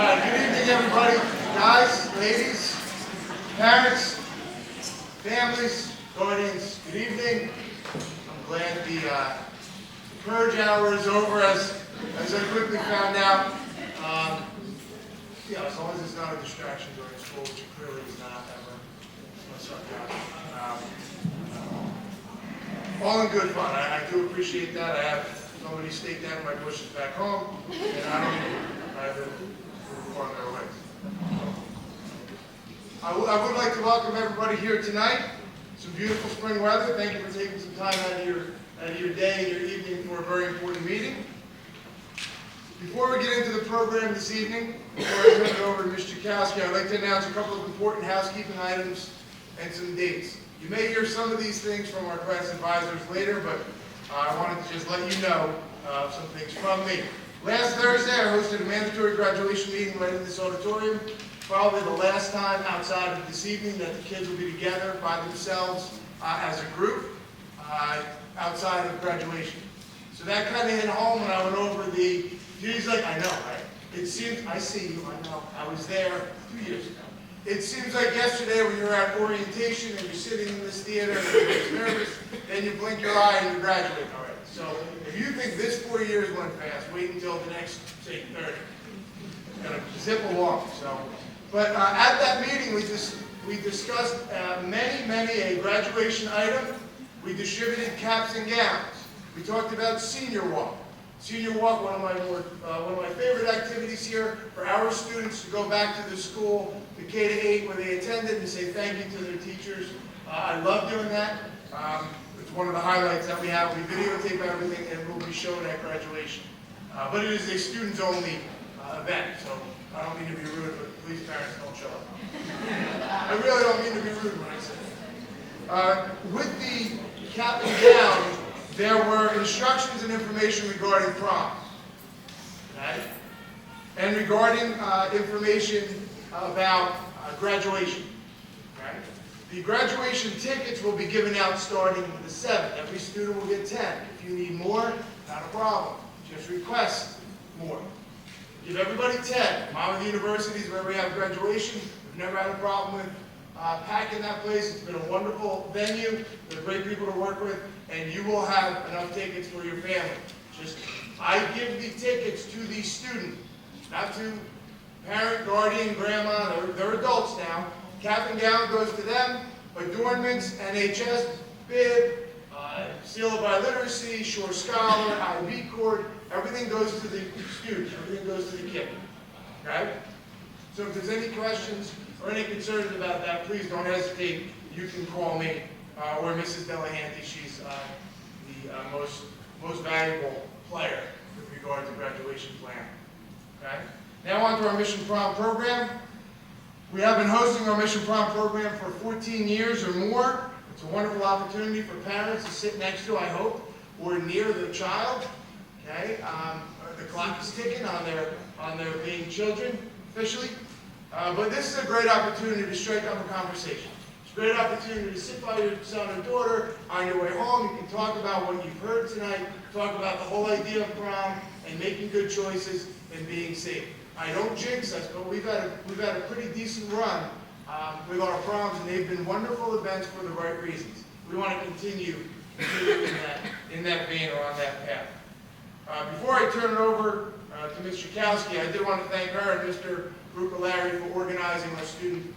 Good evening, everybody. Guys, ladies, parents, families, guardians, good evening. I'm glad the purge hour is over, as I quickly found out. As long as it's not a distraction during school, which it clearly is not ever. All in good fun. I do appreciate that. I have somebody staked down in my bushes back home, and I have to perform their ways. I would like to welcome everybody here tonight. Some beautiful spring weather. Thank you for taking some time out of your day and your evening for a very important meeting. Before we get into the program this evening, before I turn it over to Ms. Chakowski, I'd like to announce a couple of important housekeeping items and some dates. You may hear some of these things from our class advisors later, but I wanted to just let you know some things from me. Last Thursday, I hosted a mandatory graduation meeting right in this auditorium. Probably the last time outside of this evening that the kids will be together by themselves as a group outside of graduation. So that kind of hit home when I went over the, Judy's like, I know, right? It seems, I see you, I know. I was there 2 years ago. It seems like yesterday when you were at orientation and you're sitting in this theater and you're nervous, then you blink your eye and you graduate already. So if you think this 4 years went fast, wait until the next, say, 30. It's going to zip along. But at that meeting, we discussed many a graduation item. We distributed caps and gowns. We talked about Senior Walk. Senior Walk, one of my favorite activities here for our students to go back to the school, the K-8, where they attended, and say thank you to their teachers. I love doing that. It's one of the highlights that we have. We videotape everything, and it will be shown at graduation. But it is a students-only event, so I don't mean to be rude, but please, parents, don't show up. I really don't mean to be rude when I say that. With the cap and gown, there were instructions and information regarding prom, okay? And regarding information about graduation. Okay? The graduation tickets will be given out starting the 7th. Every student will get 10. If you need more, not a problem. Just request more. Give everybody 10. Monmouth Universities, where we have graduation, we've never had a problem with packing that place. It's been a wonderful venue. They're great people to work with, and you will have enough tickets for your family. I give the tickets to the student, not to parent, guardian, grandma. They're adults now. Cap and gown goes to them. Adornments, NHS, bib, seal of biliteracy, Shore Scholar, IB cord, everything goes to the student. Everything goes to the kid. Okay? So if there's any questions or any concerns about that, please don't hesitate. You can call me or Mrs. Delahanty. She's the most valuable player with regard to graduation planning. Okay? Now on to our Mission Prom program. We have been hosting our Mission Prom program for 14 years or more. It's a wonderful opportunity for parents to sit next to, I hope, or near their child. Okay? The clock is ticking on their being children officially. But this is a great opportunity to strike up a conversation. It's a great opportunity to sit by your son or daughter on your way home. You can talk about what you've heard tonight, talk about the whole idea of prom and making good choices and being safe. I don't jinx us, but we've had a pretty decent run with our proms, and they've been wonderful events for the right reasons. We want to continue in that vein or on that path. Before I turn it over to Ms. Chakowski, I did want to thank her and Mr. Larry for organizing our student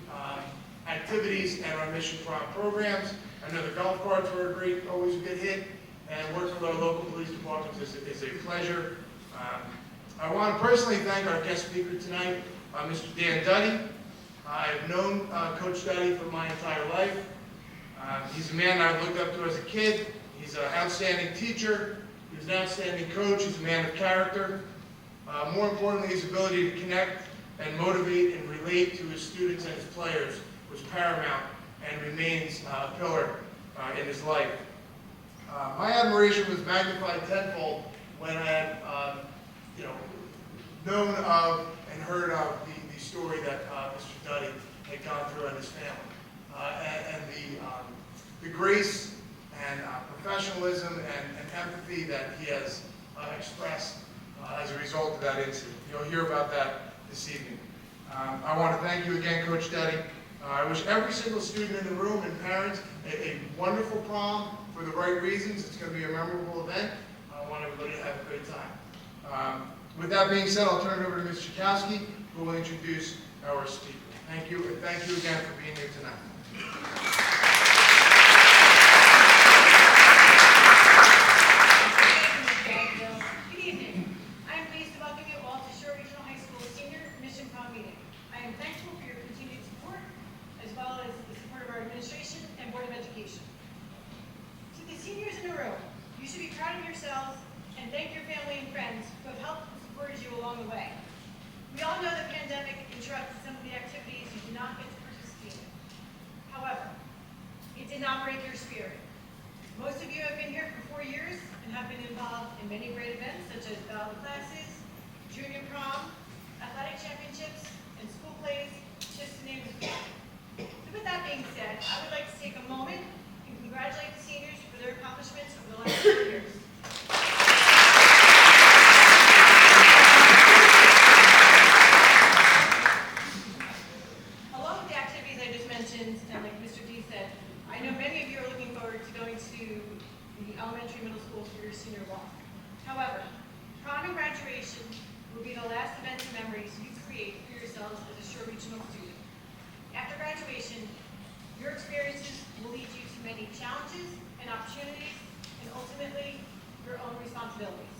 activities and our Mission Prom programs. I know the golf carts were always a good hit, and working with our local police departments is a pleasure. I want to personally thank our guest speaker tonight, Mr. Dan Duddy. I've known Coach Duddy for my entire life. He's a man I've looked up to as a kid. He's an outstanding teacher. He's an outstanding coach. He's a man of character. More importantly, his ability to connect and motivate and relate to his students and his players was paramount and remains a pillar in his life. My admiration was magnified tenfold when I had known of and heard of the story that Mr. Duddy had gone through and his family. And the grace and professionalism and empathy that he has expressed as a result of that incident. You'll hear about that this evening. I want to thank you again, Coach Daddy. I wish every single student in the room and parents a wonderful prom for the right reasons. It's going to be a memorable event. I want everybody to have a great time. With that being said, I'll turn it over to Ms. Chakowski, who will introduce our speaker. Thank you, and thank you again for being here tonight. Good evening. I am pleased to welcome you all to Shore Regional High School Senior Mission Prom meeting. I am thankful for your continued support, as well as the support of our administration and Board of Education. To the seniors in the room, you should be proud of yourselves and thank your family and friends who have helped and supported you along the way. We all know the pandemic interrupted some of the activities you did not get to participate in. However, it did not break your spirit. Most of you have been here for 4 years and have been involved in many great events such as ballad classes, junior prom, athletic championships, and school plays, just to name a few. So with that being said, I would like to take a moment and congratulate the seniors for their accomplishments over the last 4 years. Along with the activities I just mentioned, and like Mr. D said, I know many of you are looking forward to going to the elementary middle schools for your senior walk. However, prom and graduation will be the last events and memories you create for yourselves as a Shore Regional student. After graduation, your experiences will lead you to many challenges and opportunities, and ultimately, your own responsibilities.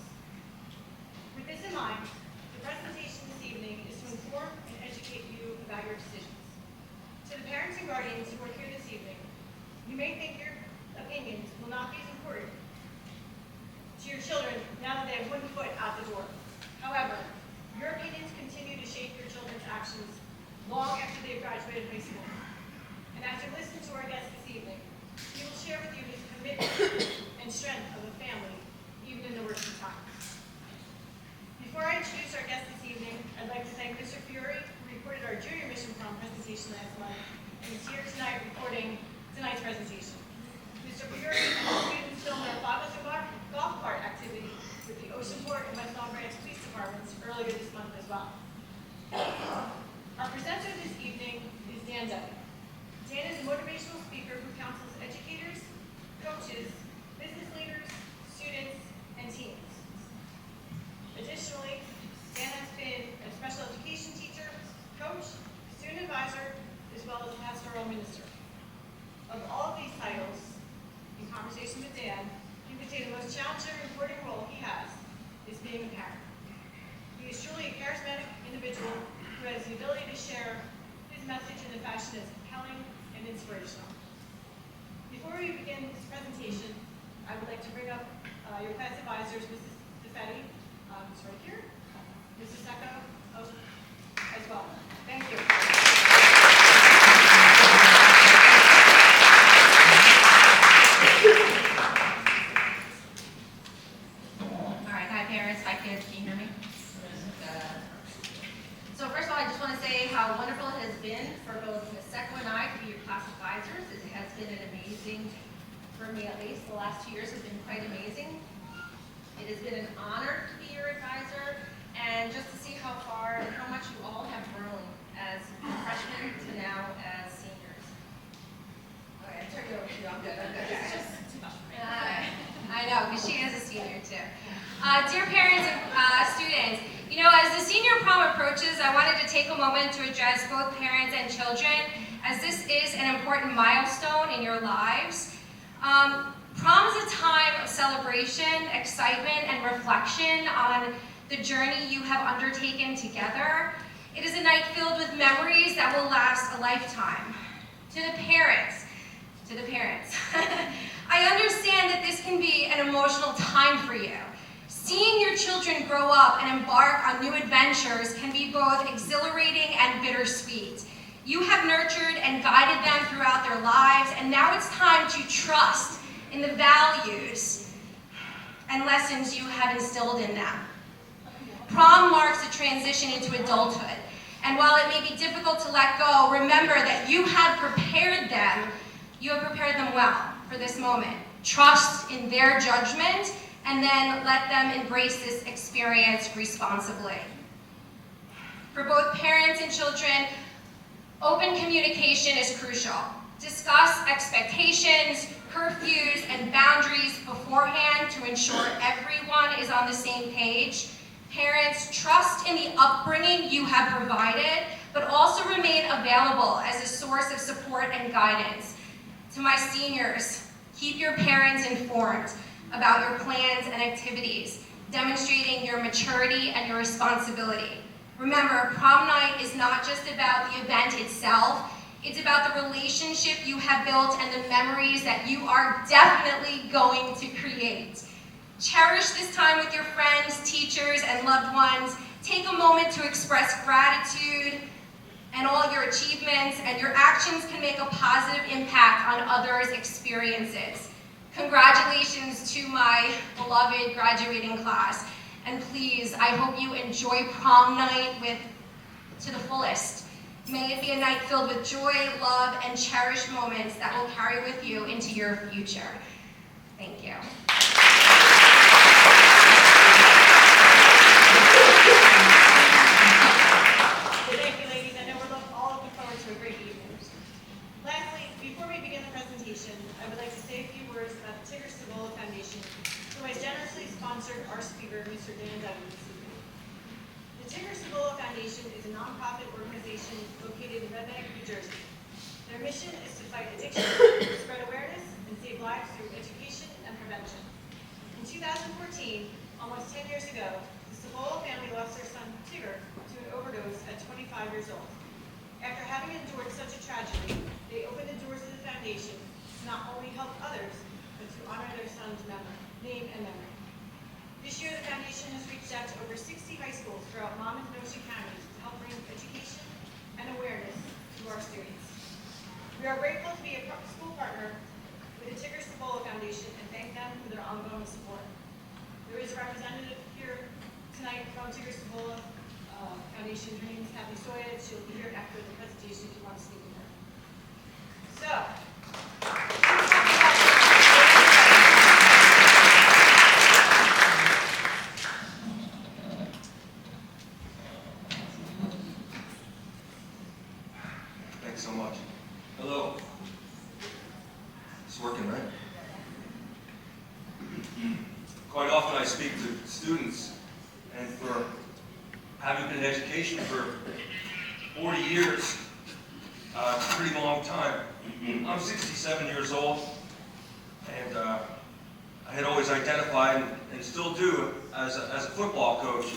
With this in mind, the presentation this evening is to inform and educate you about your decisions. To the parents and guardians who are here this evening, you may think your opinions will not be as important to your children now that they have 1 foot out the door. However, your opinions continue to shape your children's actions long after they've graduated high school. And as you listen to our guest this evening, he will share with you his commitment and strength of a family, even in the worst of times. Before I introduce our guest this evening, I'd like to thank Mr. Fury, who recorded our junior mission prom presentation last month, and is here tonight recording tonight's presentation. Mr. Fury and the students filmed our Father's golf cart activity with the Oceanport and West Long Branch Police Departments earlier this month as well. Our presenter this evening is Dan Dudley. Dan is a motivational speaker who counsels educators, coaches, business leaders, students, and teams. Additionally, Dan has been a special education teacher, coach, student advisor, as well as pastoral minister. Of all of these titles, in conversation with Dan, he would say the most challenging and rewarding role he has is being a parent. He is truly a charismatic individual who has the ability to share his message in a fashion that's compelling and inspirational. Before we begin this presentation, I would like to bring up your class advisors, Mrs. DeFetti, who's right here, Mrs. Secco, as well. Thank you. So first of all, I just want to say how wonderful it has been for both Ms. Secco and I to be your class advisors. It has been an amazing, for me at least, the last 2 years have been quite amazing. It has been an honor to be your advisor, and just to see how far and how much you all have grown as freshmen to now as seniors. Okay, I turned it over to you. I'm good. It's just too much for me. I know, because she is a senior too. Dear parents and students, you know, as the senior prom approaches, I wanted to take a moment to address both parents and children, as this is an important milestone in your lives. Prom is a time of celebration, excitement, and reflection on the journey you have undertaken together. It is a night filled with memories that will last a lifetime. To the parents, I understand that this can be an emotional time for you. Seeing your children grow up and embark on new adventures can be both exhilarating and bittersweet. You have nurtured and guided them throughout their lives, and now it's time to trust in the values and lessons you have instilled in them. Prom marks a transition into adulthood, and while it may be difficult to let go, remember that you have prepared them well for this moment. Trust in their judgment, and then let them embrace this experience responsibly. For both parents and children, open communication is crucial. Discuss expectations, curfews, and boundaries beforehand to ensure everyone is on the same page. Parents, trust in the upbringing you have provided, but also remain available as a source of support and guidance. To my seniors, keep your parents informed about your plans and activities, demonstrating your maturity and your responsibility. Remember, prom night is not just about the event itself, it's about the relationship you have built and the memories that you are definitely going to create. Cherish this time with your friends, teachers, and loved ones. Take a moment to express gratitude and all your achievements, and your actions can make a positive impact on others' experiences. Congratulations to my beloved graduating class. And please, I hope you enjoy prom night to the fullest. May it be a night filled with joy, love, and cherished moments that will carry with you into your future. Thank you. Thank you, ladies. I know we're all looking forward to a great evening. Lastly, before we begin the presentation, I would like to say a few words about the Tigger Savola Foundation, who has generously sponsored our speaker, Mr. Dan Duggan, this evening. The Tigger Savola Foundation is a nonprofit organization located in Red Bank, New Jersey. Their mission is to fight addiction, spread awareness, and save lives through education and prevention. In 2014, almost 10 years ago, the Savola family lost their son, Tigger, to an overdose at 25 years old. After having endured such a tragedy, they opened the doors of the foundation to not only help others, but to honor their son's name and memory. This year, the foundation has reached out to over 60 high schools throughout Monmouth and Ocean counties to help bring education and awareness to our students. We are grateful to be a school partner with the Tigger Savola Foundation and thank them for their ongoing support. There is a representative here tonight from Tigger Savola Foundation. Her name is Kathy Soya. She'll be here after the presentation if you want to speak with her. So, thanks so much. Hello. It's working, right? Quite often I speak to students, and for having been in education for 40 years, it's a pretty long time. I'm 67 years old, and I had always identified, and still do, as a football coach,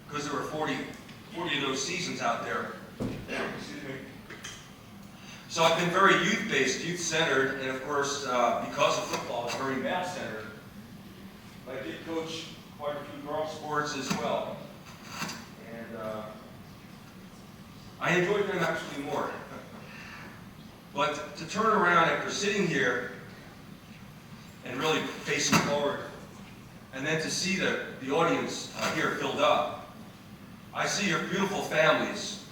because there were 40 of those seasons out there. Excuse me. So I've been very youth-based, youth-centered, and of course, because of football, it's very math-centered. I did coach quite a few girls' sports as well. And I enjoyed them actually more. But to turn around after sitting here and really facing forward, and then to see the audience here filled up, I see your beautiful families.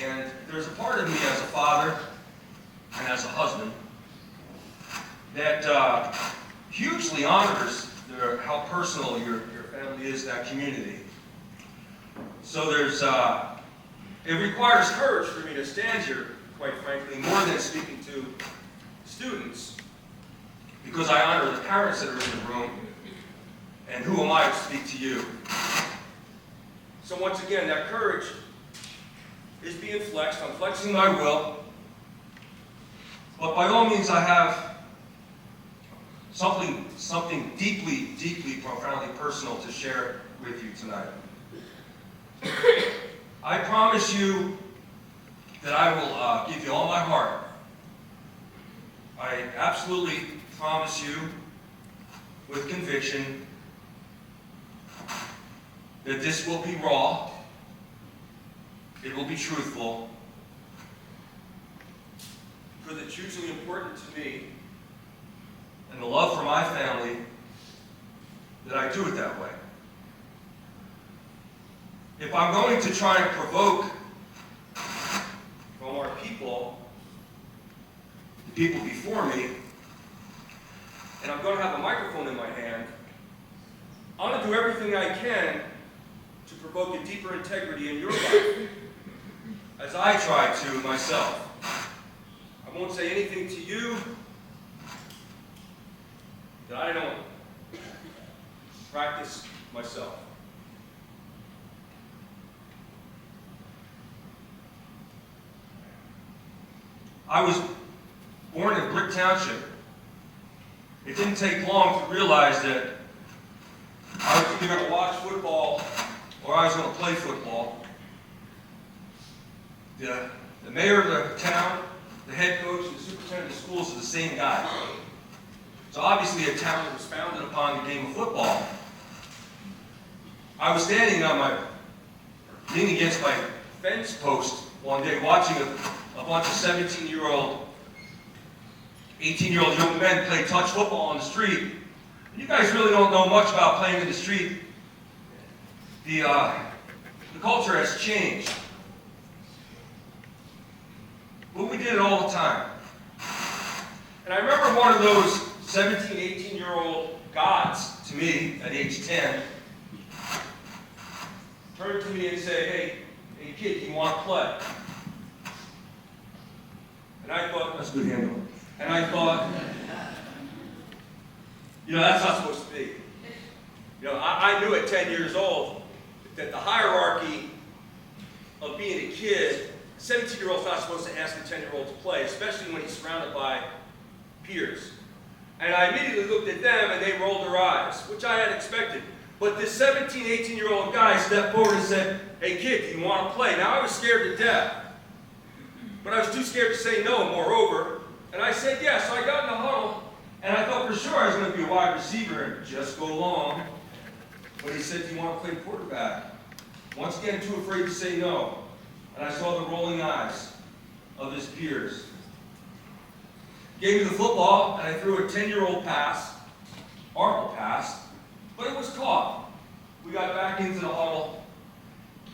And there's a part of me as a father and as a husband that hugely honors how personal your family is, that community. So it requires courage for me to stand here, quite frankly, more than speaking to students, because I honor the parents that are in the room, and who am I to speak to you? So once again, that courage is being flexed. I'm flexing my will. But by all means, I have something deeply, deeply, profoundly personal to share with you tonight. I promise you that I will give you all my heart. I absolutely promise you, with conviction, that this will be raw, it will be truthful, because it's hugely important to me and the love for my family that I do it that way. If I'm going to try and provoke from our people, the people before me, and I'm going to have a microphone in my hand, I'm going to do everything I can to provoke a deeper integrity in your life, as I try to myself. I won't say anything to you that I don't practice myself. I was born in Brick Township. It didn't take long to realize that I was either going to watch football or I was going to play football. The mayor of the town, the head coach, and the superintendent of schools are the same guy. So obviously a town that was founded upon the game of football. I was standing leaning against my fence post one day watching a bunch of 17-year-old, 18-year-old young men play touch football on the street. You guys really don't know much about playing in the street. The culture has changed. But we did it all the time. And I remember one of those 17, 18-year-old gods to me at age 10 turned to me and said, hey kid, do you want to play? And I thought, that's a good handle. And I thought, that's not supposed to be. I knew at 10 years old that the hierarchy of being a kid, a 17-year-old's not supposed to ask a 10-year-old to play, especially when he's surrounded by peers. And I immediately looked at them and they rolled their eyes, which I had expected. But this 17, 18-year-old guy stepped forward and said, hey kid, do you want to play? Now I was scared to death, but I was too scared to say no, moreover. And I said yes, so I got in the huddle, and I thought for sure I was going to be a wide receiver and just go long. But he said, do you want to play quarterback? Once again, too afraid to say no. And I saw the rolling eyes of his peers. Gave me the football, and I threw a 10-year-old pass, horrible pass, but it was caught. We got back into the huddle,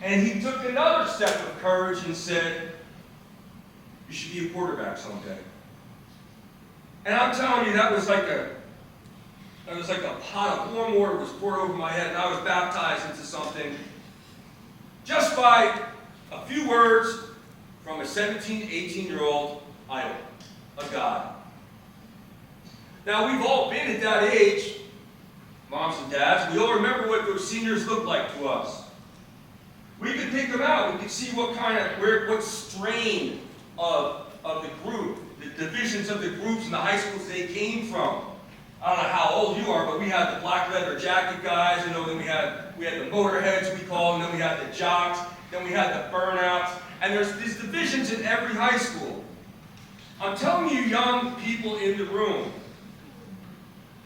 and he took another step of courage and said, you should be a quarterback someday. And I'm telling you, that was like a pot of warm water was poured over my head, and I was baptized into something just by a few words from a 17, 18-year-old idol, a god. Now, we've all been at that age, moms and dads. We all remember what those seniors looked like to us. We could pick them out. We could see what strain of the group, the divisions of the groups and the high schools they came from. I don't know how old you are, but we had the black leather jacket guys, then we had the motorheads, we call them, then we had the jocks, then we had the burnouts, and there's these divisions in every high school. I'm telling you, young people in the room,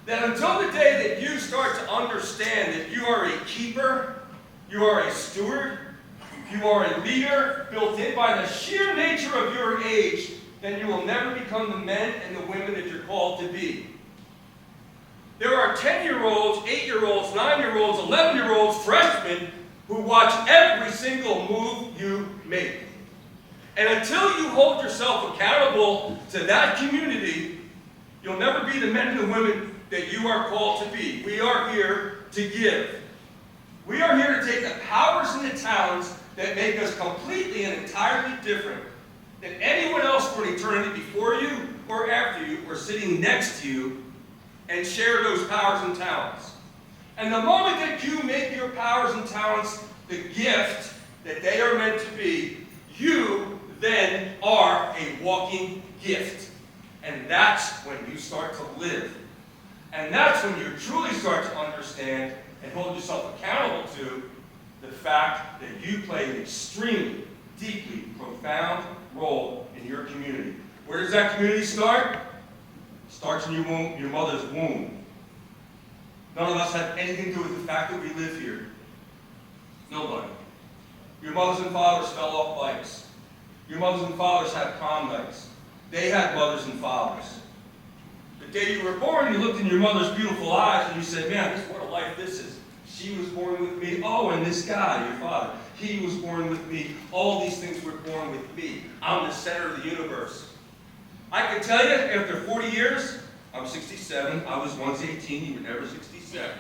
that until the day that you start to understand that you are a keeper, you are a steward, you are a leader built in by the sheer nature of your age, then you will never become the men and the women that you're called to be. There are 10-year-olds, 8-year-olds, 9-year-olds, 11-year-olds, freshmen who watch every single move you make. And until you hold yourself accountable to that community, you'll never be the men and the women that you are called to be. We are here to give. We are here to take the powers and the talents that make us completely and entirely different than anyone else for an eternity before you or after you or sitting next to you, and share those powers and talents. And the moment that you make your powers and talents the gift that they are meant to be, you then are a walking gift. And that's when you start to live. And that's when you truly start to understand and hold yourself accountable to the fact that you play an extremely, deeply profound role in your community. Where does that community start? It starts in your mother's womb. None of us have anything to do with the fact that we live here. Nobody. Your mothers and fathers fell off bikes. Your mothers and fathers had prom nights. They had mothers and fathers. The day you were born, you looked in your mother's beautiful eyes and you said, man, what a life this is. She was born with me. Oh, and this guy, your father, he was born with me. All these things were born with me. I'm the center of the universe. I can tell you, after 40 years, I'm 67. I was once 18. You were never 67.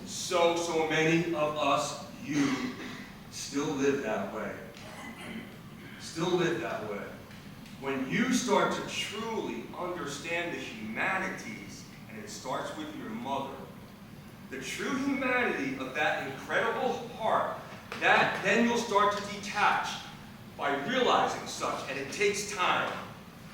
so many of us, you, still live that way. Still live that way. When you start to truly understand the humanities, and it starts with your mother, the true humanity of that incredible heart, then you'll start to detach by realizing such, and it takes time.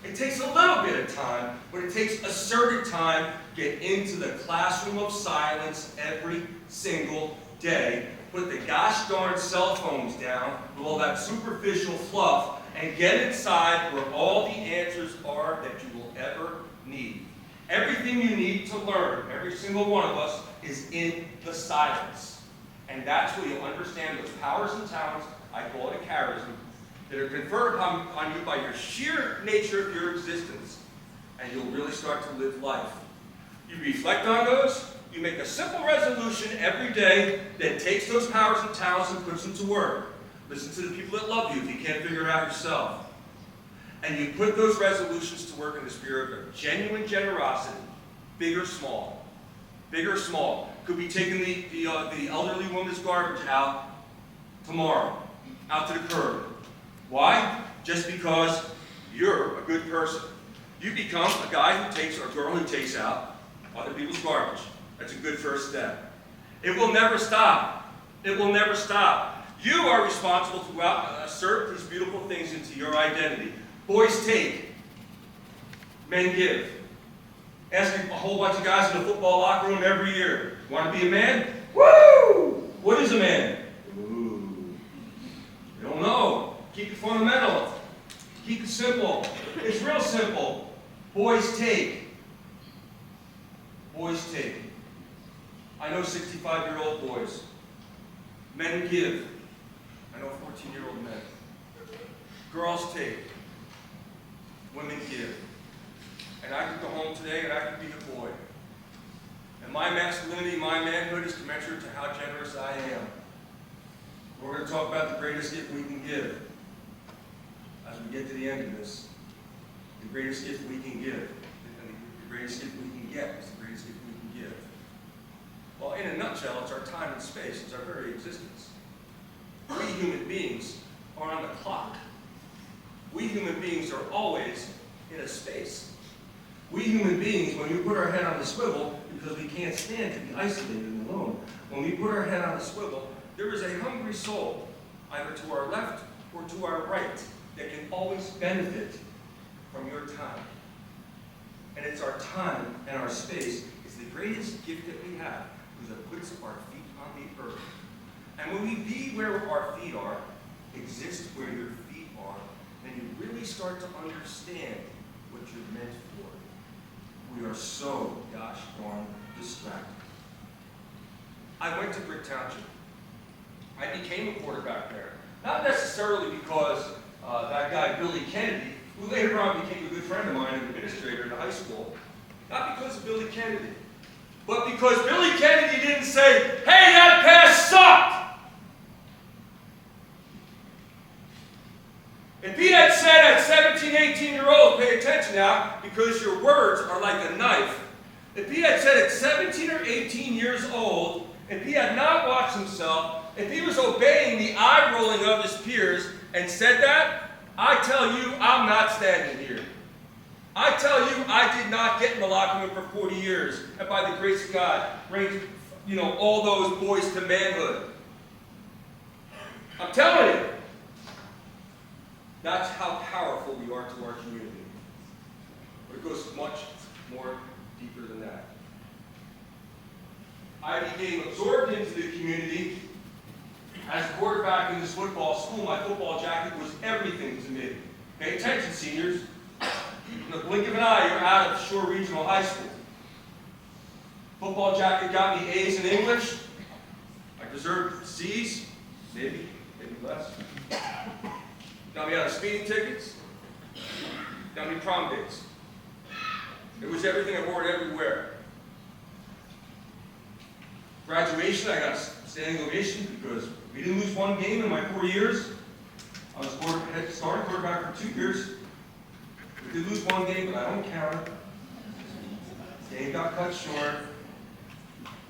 It takes a little bit of time, but it takes asserted time to get into the classroom of silence every single day. Put the gosh darn cell phones down with all that superficial fluff and get inside where all the answers are that you will ever need. Everything you need to learn, every single one of us, is in the silence. And that's where you'll understand those powers and talents, I call it a charism, that are conferred upon you by your sheer nature of your existence. And you'll really start to live life. You reflect on those, you make a simple resolution every day that takes those powers and talents and puts them to work. Listen to the people that love you if you can't figure it out yourself. And you put those resolutions to work in the spirit of genuine generosity, big or small. Big or small. Could be taking the elderly woman's garbage out tomorrow, out to the curb. Why? Just because you're a good person. You become a guy who takes, or a girl who takes out other people's garbage. That's a good first step. It will never stop. It will never stop. You are responsible to assert these beautiful things into your identity. Boys take. Men give. Ask a whole bunch of guys in the football locker room every year. Want to be a man? Woo! What is a man? Ooh. You don't know. Keep it fundamental. Keep it simple. It's real simple. Boys take. Boys take. I know 65-year-old boys. Men give. I know 14-year-old men. Girls take. Women give. And I could go home today and I could be a boy. And my masculinity, my manhood is commensurate to how generous I am. We're going to talk about the greatest gift we can give as we get to the end of this. The greatest gift we can give. The greatest gift we can get is the greatest gift we can give. Well, in a nutshell, it's our time and space. It's our very existence. We human beings are on the clock. We human beings are always in a space. We human beings, when we put our head on the swivel, because we can't stand to be isolated and alone, when we put our head on the swivel, there is a hungry soul, either to our left or to our right, that can always benefit from your time. And it's our time and our space is the greatest gift that we have, because it puts our feet on the earth. And when we be where our feet are, exist where your feet are, then you really start to understand what you're meant for. We are so gosh darn distracted. I went to Brick Township. I became a quarterback there. Not necessarily because that guy, Billy Kennedy, who later on became a good friend of mine, an administrator in high school, not because of Billy Kennedy, but because Billy Kennedy didn't say, "Hey, that pass sucked!" If he had said at 17, 18-year-olds, pay attention now, because your words are like a knife. If he had said at 17 or 18 years old, if he had not watched himself, if he was obeying the eye-rolling of his peers and said that, I tell you, I'm not standing here. I tell you, I did not get in the locker room for 40 years, and by the grace of God, raised, all those boys to manhood. I'm telling you. That's how powerful we are to our community. But it goes much more deeper than that. I became absorbed into the community. As a quarterback in this football school, my football jacket was everything to me. Pay attention, seniors. In the blink of an eye, you're out of Shore Regional High School. Football jacket got me A's in English. I deserved C's, maybe less. Got me out of speeding tickets. Got me prom dates. It was everything. I wore it everywhere. Graduation, I got a standing ovation because we didn't lose one game in my 4 years. I was starting quarterback for 2 years. We did lose one game, but I don't count it. The game got cut short.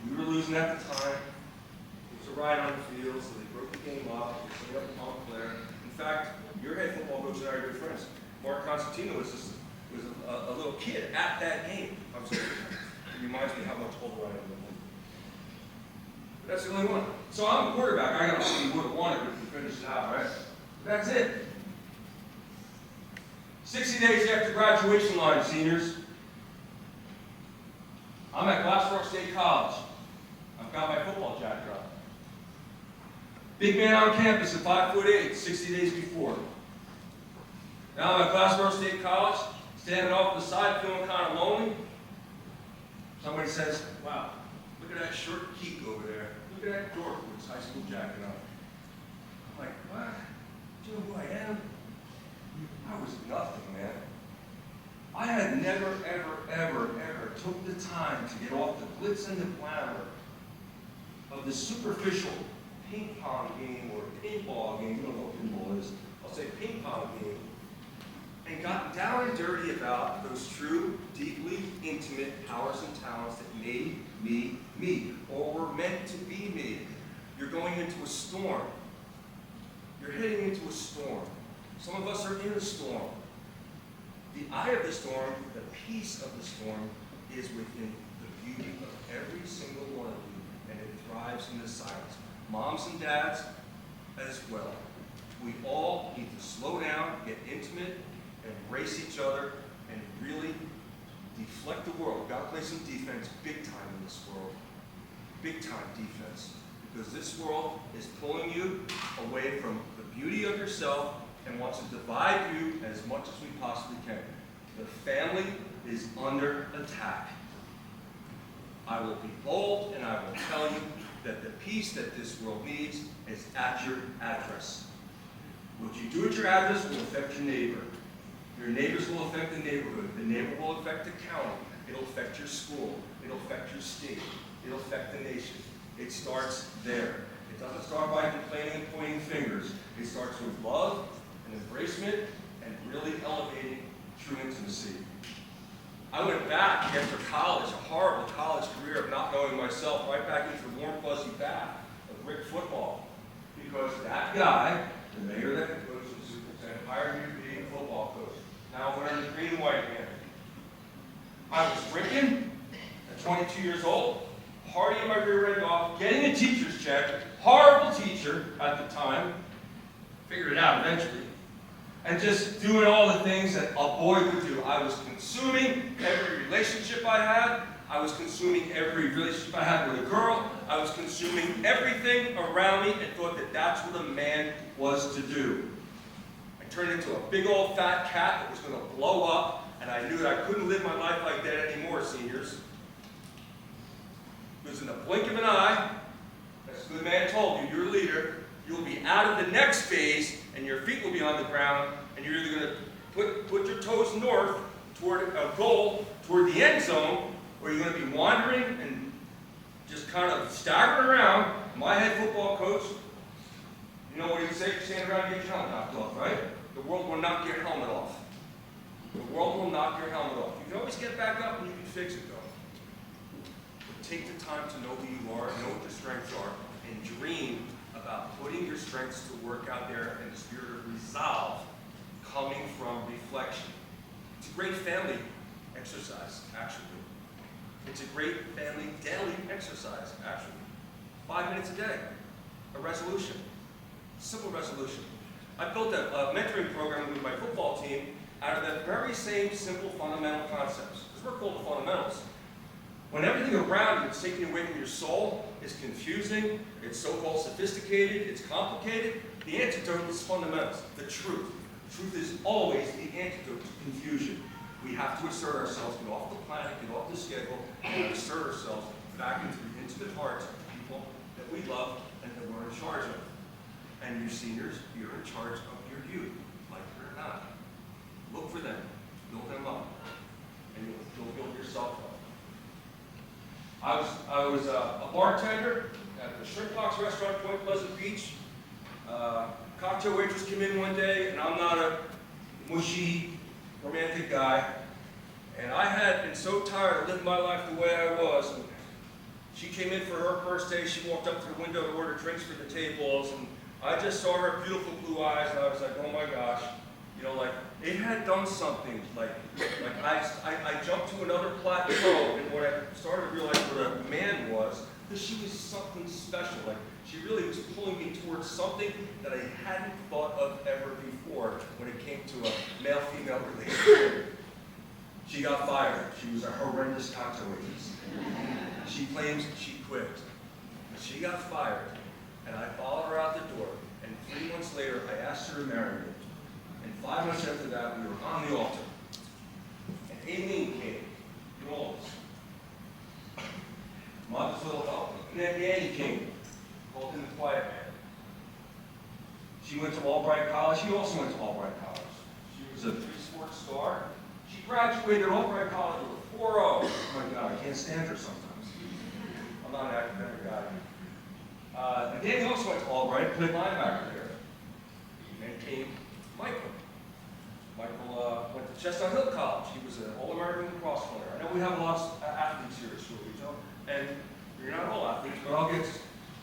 We were losing at the time. It was a ride on the field, so they broke the game up. They set up Montclair. In fact, your head football coach and I are good friends. Mark Constantino was a little kid at that game. I'm sorry. It reminds me how much older I am than him. But that's the only one. So I'm a quarterback. I got to see would have won it if we finished it out, right? That's it. 60 days after graduation line, seniors. I'm at Glassboro State College. I've got my football jacket on. Big man on campus at 5'8", 60 days before. Now I'm at Glassboro State College, standing off to the side, feeling kind of lonely. Somebody says, wow, look at that short geek over there. Look at that dork with his high school jacket on. I'm like, what? Do you know who I am? I was nothing, man. I had never, ever took the time to get off the glitz and the glamour of the superficial ping pong game or pinball game, you don't know what pinball is, I'll say ping pong game, and got down and dirty about those true, deeply intimate powers and talents that made me me, or were meant to be me. You're going into a storm. You're heading into a storm. Some of us are in a storm. The eye of the storm, the peace of the storm, is within the beauty of every single one of you, and it thrives in the silence. Moms and dads as well. We all need to slow down, get intimate, embrace each other, and really deflect the world. We've got to play some defense big time in this world. Big time defense. Because this world is pulling you away from the beauty of yourself and wants to divide you as much as we possibly can. The family is under attack. I will be bold and I will tell you that the peace that this world needs is at your address. What you do at your address will affect your neighbor. Your neighbors will affect the neighborhood. The neighbor will affect the county. It'll affect your school. It'll affect your state. It'll affect the nation. It starts there. It doesn't start by complaining and pointing fingers. It starts with love and embracement and really elevating true intimacy. I went back after college, a horrible college career of not knowing myself, right back into the warm, fuzzy bath of brick football. Because that guy, the mayor that coach, the superintendent, hired me to be a football coach. Now I'm wearing the green and white again. I was drinking at 22 years old, partying my rear end off, getting a teacher's check, horrible teacher at the time, figured it out eventually, and just doing all the things that a boy would do. I was consuming every relationship I had. I was consuming every relationship I had with a girl. I was consuming everything around me and thought that that's what a man was to do. I turned into a big old fat cat that was going to blow up, and I knew that I couldn't live my life like that anymore, seniors. Because in the blink of an eye, as the good man told you, your leader, you'll be out of the next phase, and your feet will be on the ground, and you're either going to put your toes north toward a goal, toward the end zone, or you're going to be wandering and just kind of staggering around. My head football coach, you know what he would say? Stand around and get your helmet knocked off, right? The world will knock your helmet off. The world will knock your helmet off. You can always get back up and you can fix it, though. But take the time to know who you are, know what your strengths are, and dream about putting your strengths to work out there in the spirit of resolve coming from reflection. It's a great family exercise, actually. It's a great family daily exercise, actually. 5 minutes a day, a resolution, simple resolution. I built a mentoring program with my football team out of that very same simple fundamental concepts, because we're called the fundamentals. When everything around you is taken away from your soul, it's confusing, it's so-called sophisticated, it's complicated, the antidote is fundamentals, the truth. Truth is always the antidote to confusion. We have to assert ourselves, get off the planet, get off the schedule, and assert ourselves back into the intimate hearts of the people that we love and that we're in charge of. And you seniors, you're in charge of your youth, like it or not. Look for them, build them up, and you'll build yourself up. I was a bartender at the Shrimp Box restaurant, Point Pleasant Beach. Cocktail waitress came in one day, and I'm not a mushy, romantic guy. And I had been so tired of living my life the way I was, and She came in for her first day. She walked up to the window to order drinks for the tables, and I just saw her beautiful blue eyes, and I was like, oh my gosh. You know, like, it had done something. Like I jumped to another plateau, and what I started to realize what a man was, that she was something special. Like, she really was pulling me towards something that I hadn't thought of ever before when it came to a male-female relationship. She got fired. She was a horrendous cocktail waitress. She claims she quit. But she got fired, and I followed her out the door, and 3 months later, I asked her to marry me. And 5 months after that, we were on the altar. And Aileen came, New Orleans. Mother's little help. And then Danny came, called him the quiet man. She went to Albright College. He also went to Albright College. She was a 3-sport star. She graduated Albright College with a 4.0. Oh my God, I can't stand her sometimes. I'm not an academic guy. And Danny also went to Albright, played linebacker there. And then came Michael. Michael went to Chestnut Hill College. He was an All-American lacrosse player. I know we have a lot of athletes here at Shore, and you're not all athletes, but I'll get.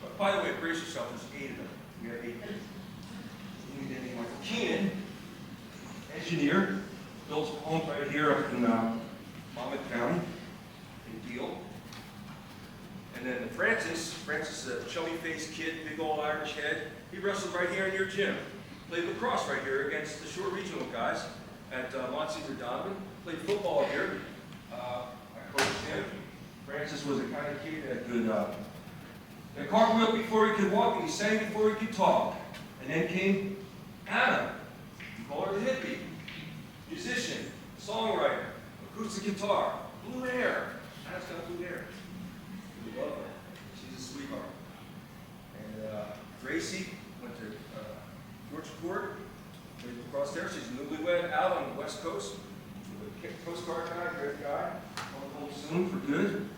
But by the way, brace yourself. There's 8 of them. We have 8. Michael Keenan, engineer, built a home right here up in Monmouth County, in Deal. And then Francis, a chubby-faced kid, big old Irish head. He wrestled right here in your gym. Played lacrosse right here against the Shore Regional guys at Monsignor Donovan. Played football here. I coached him. Francis was the kind of kid that could cartwheel before he could walk, and he sang before he could talk. And then came Anna. We call her the hippie. Musician, songwriter, acoustic guitar, blue hair. Anna's got blue hair. We love her. She's a sweetheart. And Gracie went to Georgia Court, played across there. She's newlywed out on the West Coast. With a Coast Guard guy, great guy. Coming home soon for good.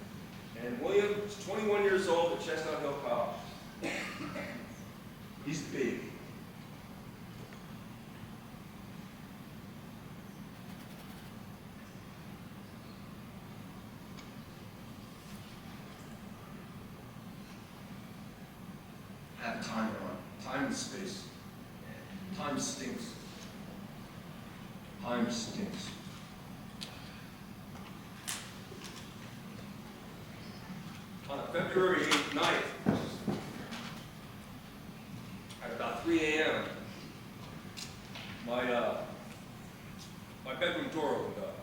And William is 21 years old at Chestnut Hill College. He's the baby. I have time on. Time and space. Time stinks. Time stinks. On a February 9th, at about 3 a.m., my bedroom door opened up.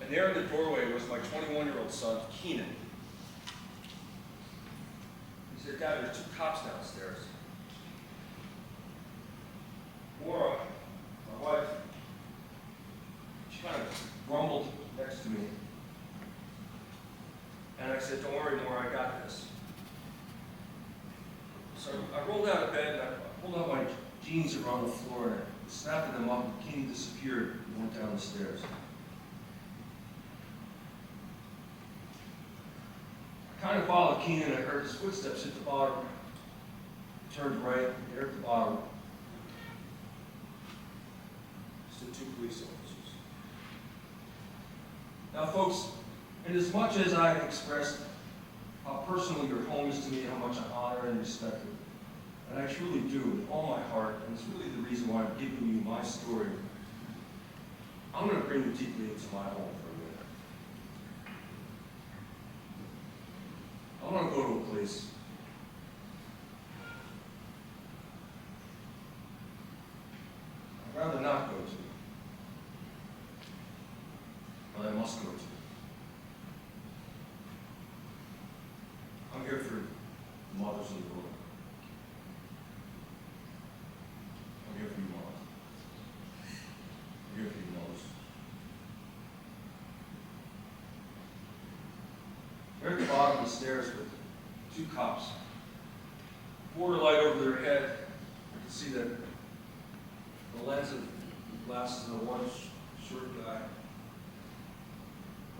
And there in the doorway was my 21-year-old son, Keenan. He said, Dad, there's 2 cops downstairs. Laura, my wife, she kind of grumbled next to me. And I said, don't worry, Laura, I got this. So I rolled out of bed, and I pulled out my jeans around the floor, and I snapped them up, and Keenan disappeared and went down the stairs. I kind of followed Keenan, and I heard his footsteps hit the bottom. I turned right, there at the bottom stood 2 police officers. Now, folks, and as much as I expressed how personal your home is to me, how much I honor and respect it, and I truly do with all my heart, and it's really the reason why I'm giving you my story, I'm going to bring you deeply into my home for a minute. I want to go to a place I'd rather not go to, but I must go to. I'm here for the mothers of the world. I'm here for you, mothers. I'm here for you, mothers. They're at the bottom of the stairs with 2 cops. Border light over their head. I can see that the lens of the glasses of the one short guy,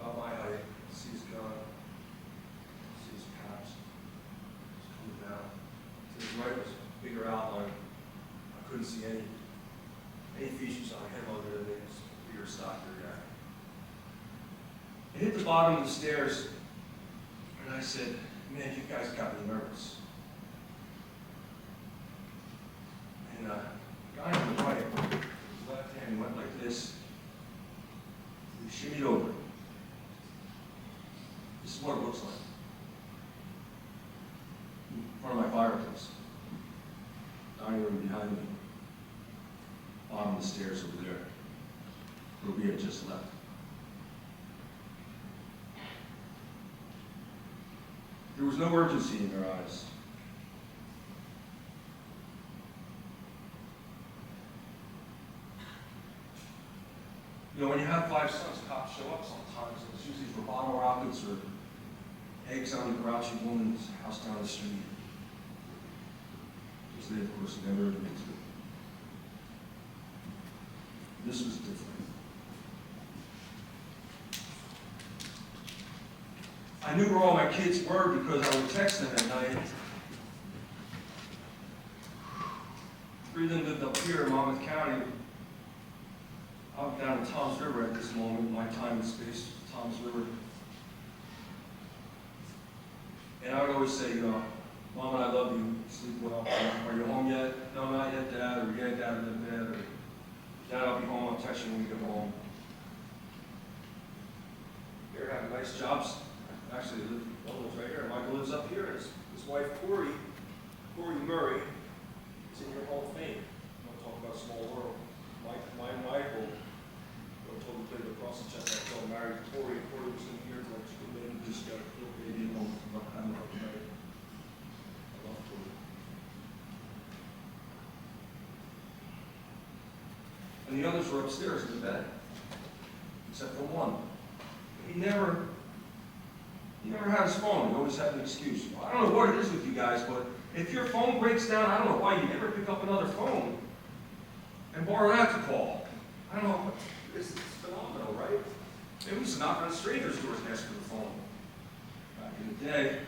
about my height, see his gun. To his right was a bigger outline. I couldn't see any features on him other than his bigger, stockier guy. I hit the bottom of the stairs, and I said, man, you guys got me nervous. And the guy on the right, his left hand went like this. He shimmied over. This is what it looks like. In front of my fireplace. Dining room behind me. Bottom of the stairs over there. Where we had just left. There was no urgency in their eyes. You know, when you have 5 sons, cops show up sometimes. It's usually for bottle rockets or eggs on the grouchy woman's house down the street. Which they, of course, never admit to. This was different. I knew where all my kids were because I would text them at night. 3 of them lived up here in Monmouth County. I'm down in Tom's River at this moment. My time and space, Tom's River. And I would always say, you know, Mom, I love you. Sleep well. Are you home yet? No, not yet, Dad. Or yeah, Dad, I'm in bed. Or Dad, I'll be home. I'll text you when we get home. They're having nice jobs. Actually, they live, one lives right here. Michael lives up here. His wife, Corey Murray, is in your Hall of Fame. I'm going to talk about a small world. Michael, totally played across the chest. I told him, married Corey. Corey was in here till like 2 minutes. Just got a little baby at home. I love Corey. I love Corey. And the others were upstairs in the bed, except for one. He never had his phone. He always had an excuse. Well, I don't know what it is with you guys, but if your phone breaks down, I don't know why you never pick up another phone and borrow that to call. I don't know. It's phenomenal, right? Maybe we just knock on strangers' doors and ask for the phone. Back in the day,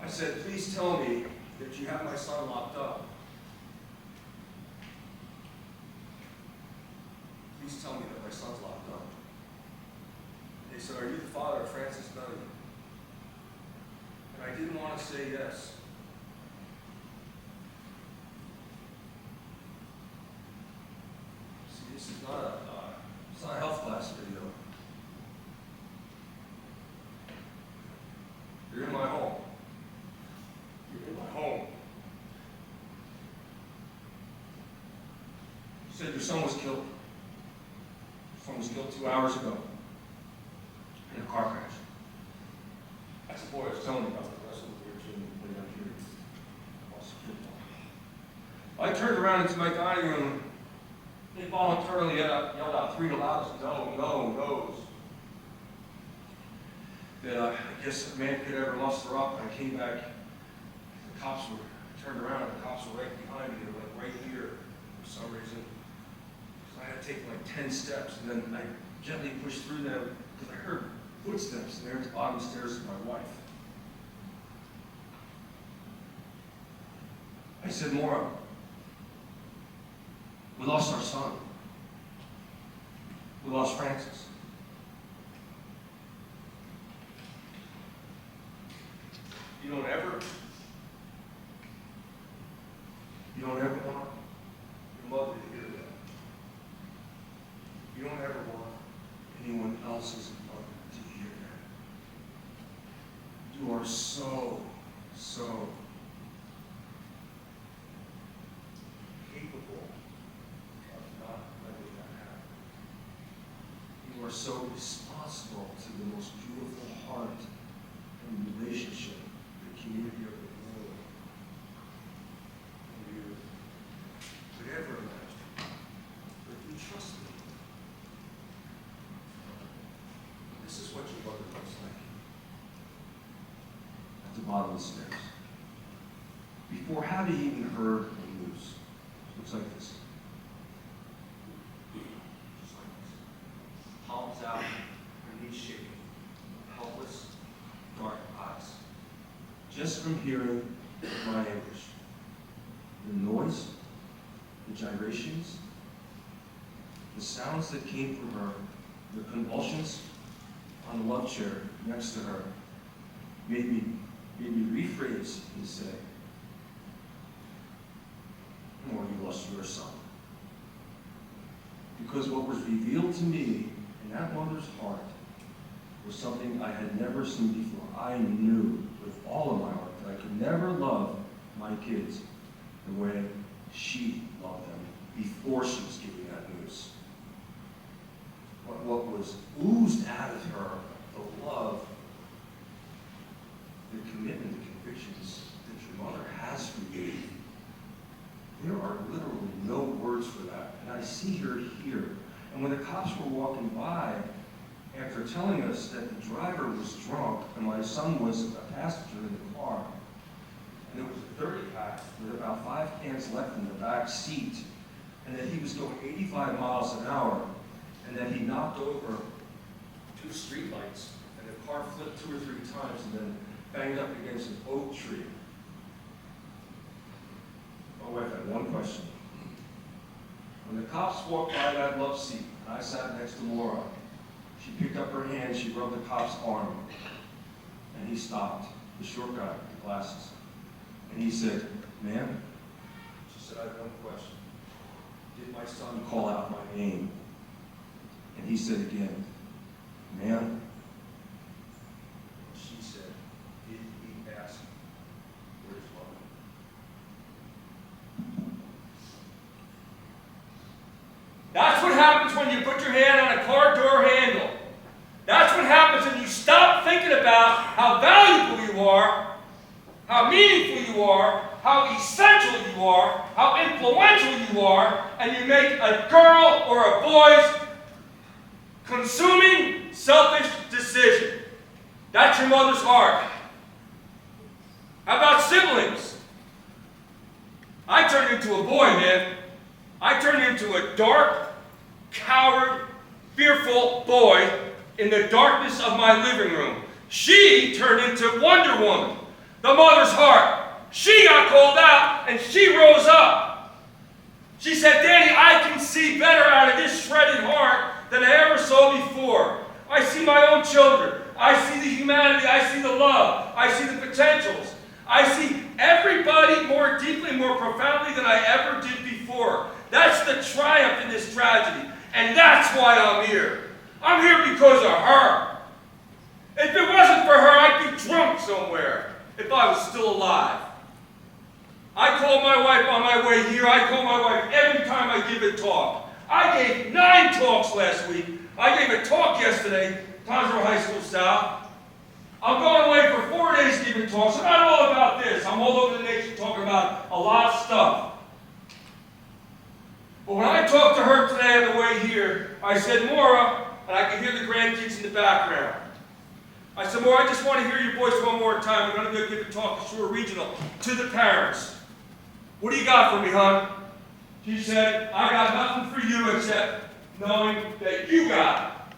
I said, please tell me that you have my son locked up. Please tell me that my son's locked up. They said, are you the father of Francis Dunning? And I didn't want to say yes. See, this is not a health class video. You're in my home. You're in my home. You said your son was killed. Your son was killed 2 hours ago. In a car crash. That's the boy I was telling you about the rest of the weird gym way up here. I turned around into my dining room. They voluntarily yelled out 3 the loudest no's. That I guess a man could ever muster up. I came back. The cops were, I turned around and the cops were right behind me. They were like right here for some reason. So I had to take like 10 steps and then I gently pushed through them because I heard footsteps there at the bottom of the stairs of my wife. I said, Maura, we lost our son. We lost Francis. You don't ever want your mother to hear that. You don't ever want anyone else's mother to hear that. You are so capable of not letting that happen. You are so responsible to the most beautiful heart and relationship in the community of the world. And you could ever imagine. But you trust me. This is what your mother looks like. At the bottom of the stairs. Before having even heard the news. Looks like this. Just like this. Palms out, her knees shaking. Helpless, dark eyes. Just from hearing my anguish. The noise, the gyrations, the sounds that came from her, the the love chair next to her made me rephrase and say, "Or you lost your son." Because what was revealed to me in that mother's heart was something I had never seen before. I knew with all of my heart that I could never love my kids the way she loved them before she was giving that news. But what was oozed out of her, the love, the commitment, the convictions that your mother has for you, there are literally no words for that. And I see her here. And when the cops were walking by, after telling us that the driver was drunk and my son was a passenger in the car, and there was a 30-pack with about 5 cans left in the back seat, and that he was going 85 miles an hour, and that he knocked over 2 streetlights, and the car flipped 2 or 3 times and then banged up against an oak tree. My wife had one question. When the cops walked by that love seat, and I sat next to Laura, she picked up her hand, she rubbed the cop's arm, and he stopped, the short guy with the glasses. And he said, "Ma'am," she said, "I have one question. Did my son call out my name?" And he said again, "Ma'am." She said, "Did he ask where his mother?" That's what happens when you put your hand on a car door handle. That's what happens when you stop thinking about how valuable you are, how meaningful you are, how essential you are, how influential you are, and you make a girl or a boy's consuming, selfish decision. That's your mother's heart. How about siblings? I turned into a boy, man. I turned into a dark, coward, fearful boy in the darkness of my living room. She turned into Wonder Woman, the mother's heart. She got called out and she rose up. She said, "Daddy, I can see better out of this shredded heart than I ever saw before. I see my own children. I see the humanity. I see the love. I see the potentials. I see everybody more deeply, more profoundly than I ever did before." That's the triumph in this tragedy. And that's why I'm here. I'm here because of her. If it wasn't for her, I'd be drunk somewhere if I was still alive. I call my wife on my way here. I call my wife every time I give a talk. I gave 9 talks last week. I gave a talk yesterday, Tonsor High School South. I'm going away for 4 days giving talks. I'm not all about this. I'm all over the nation talking about a lot of stuff. But when I talked to her today on the way here, I said, "Maura," and I could hear the grandkids in the background. I said, "Maura, I just want to hear your voice one more time. We're going to go give a talk at Shore Regional to the parents. What do you got for me, hon?" She said, "I got nothing for you except knowing that you got it."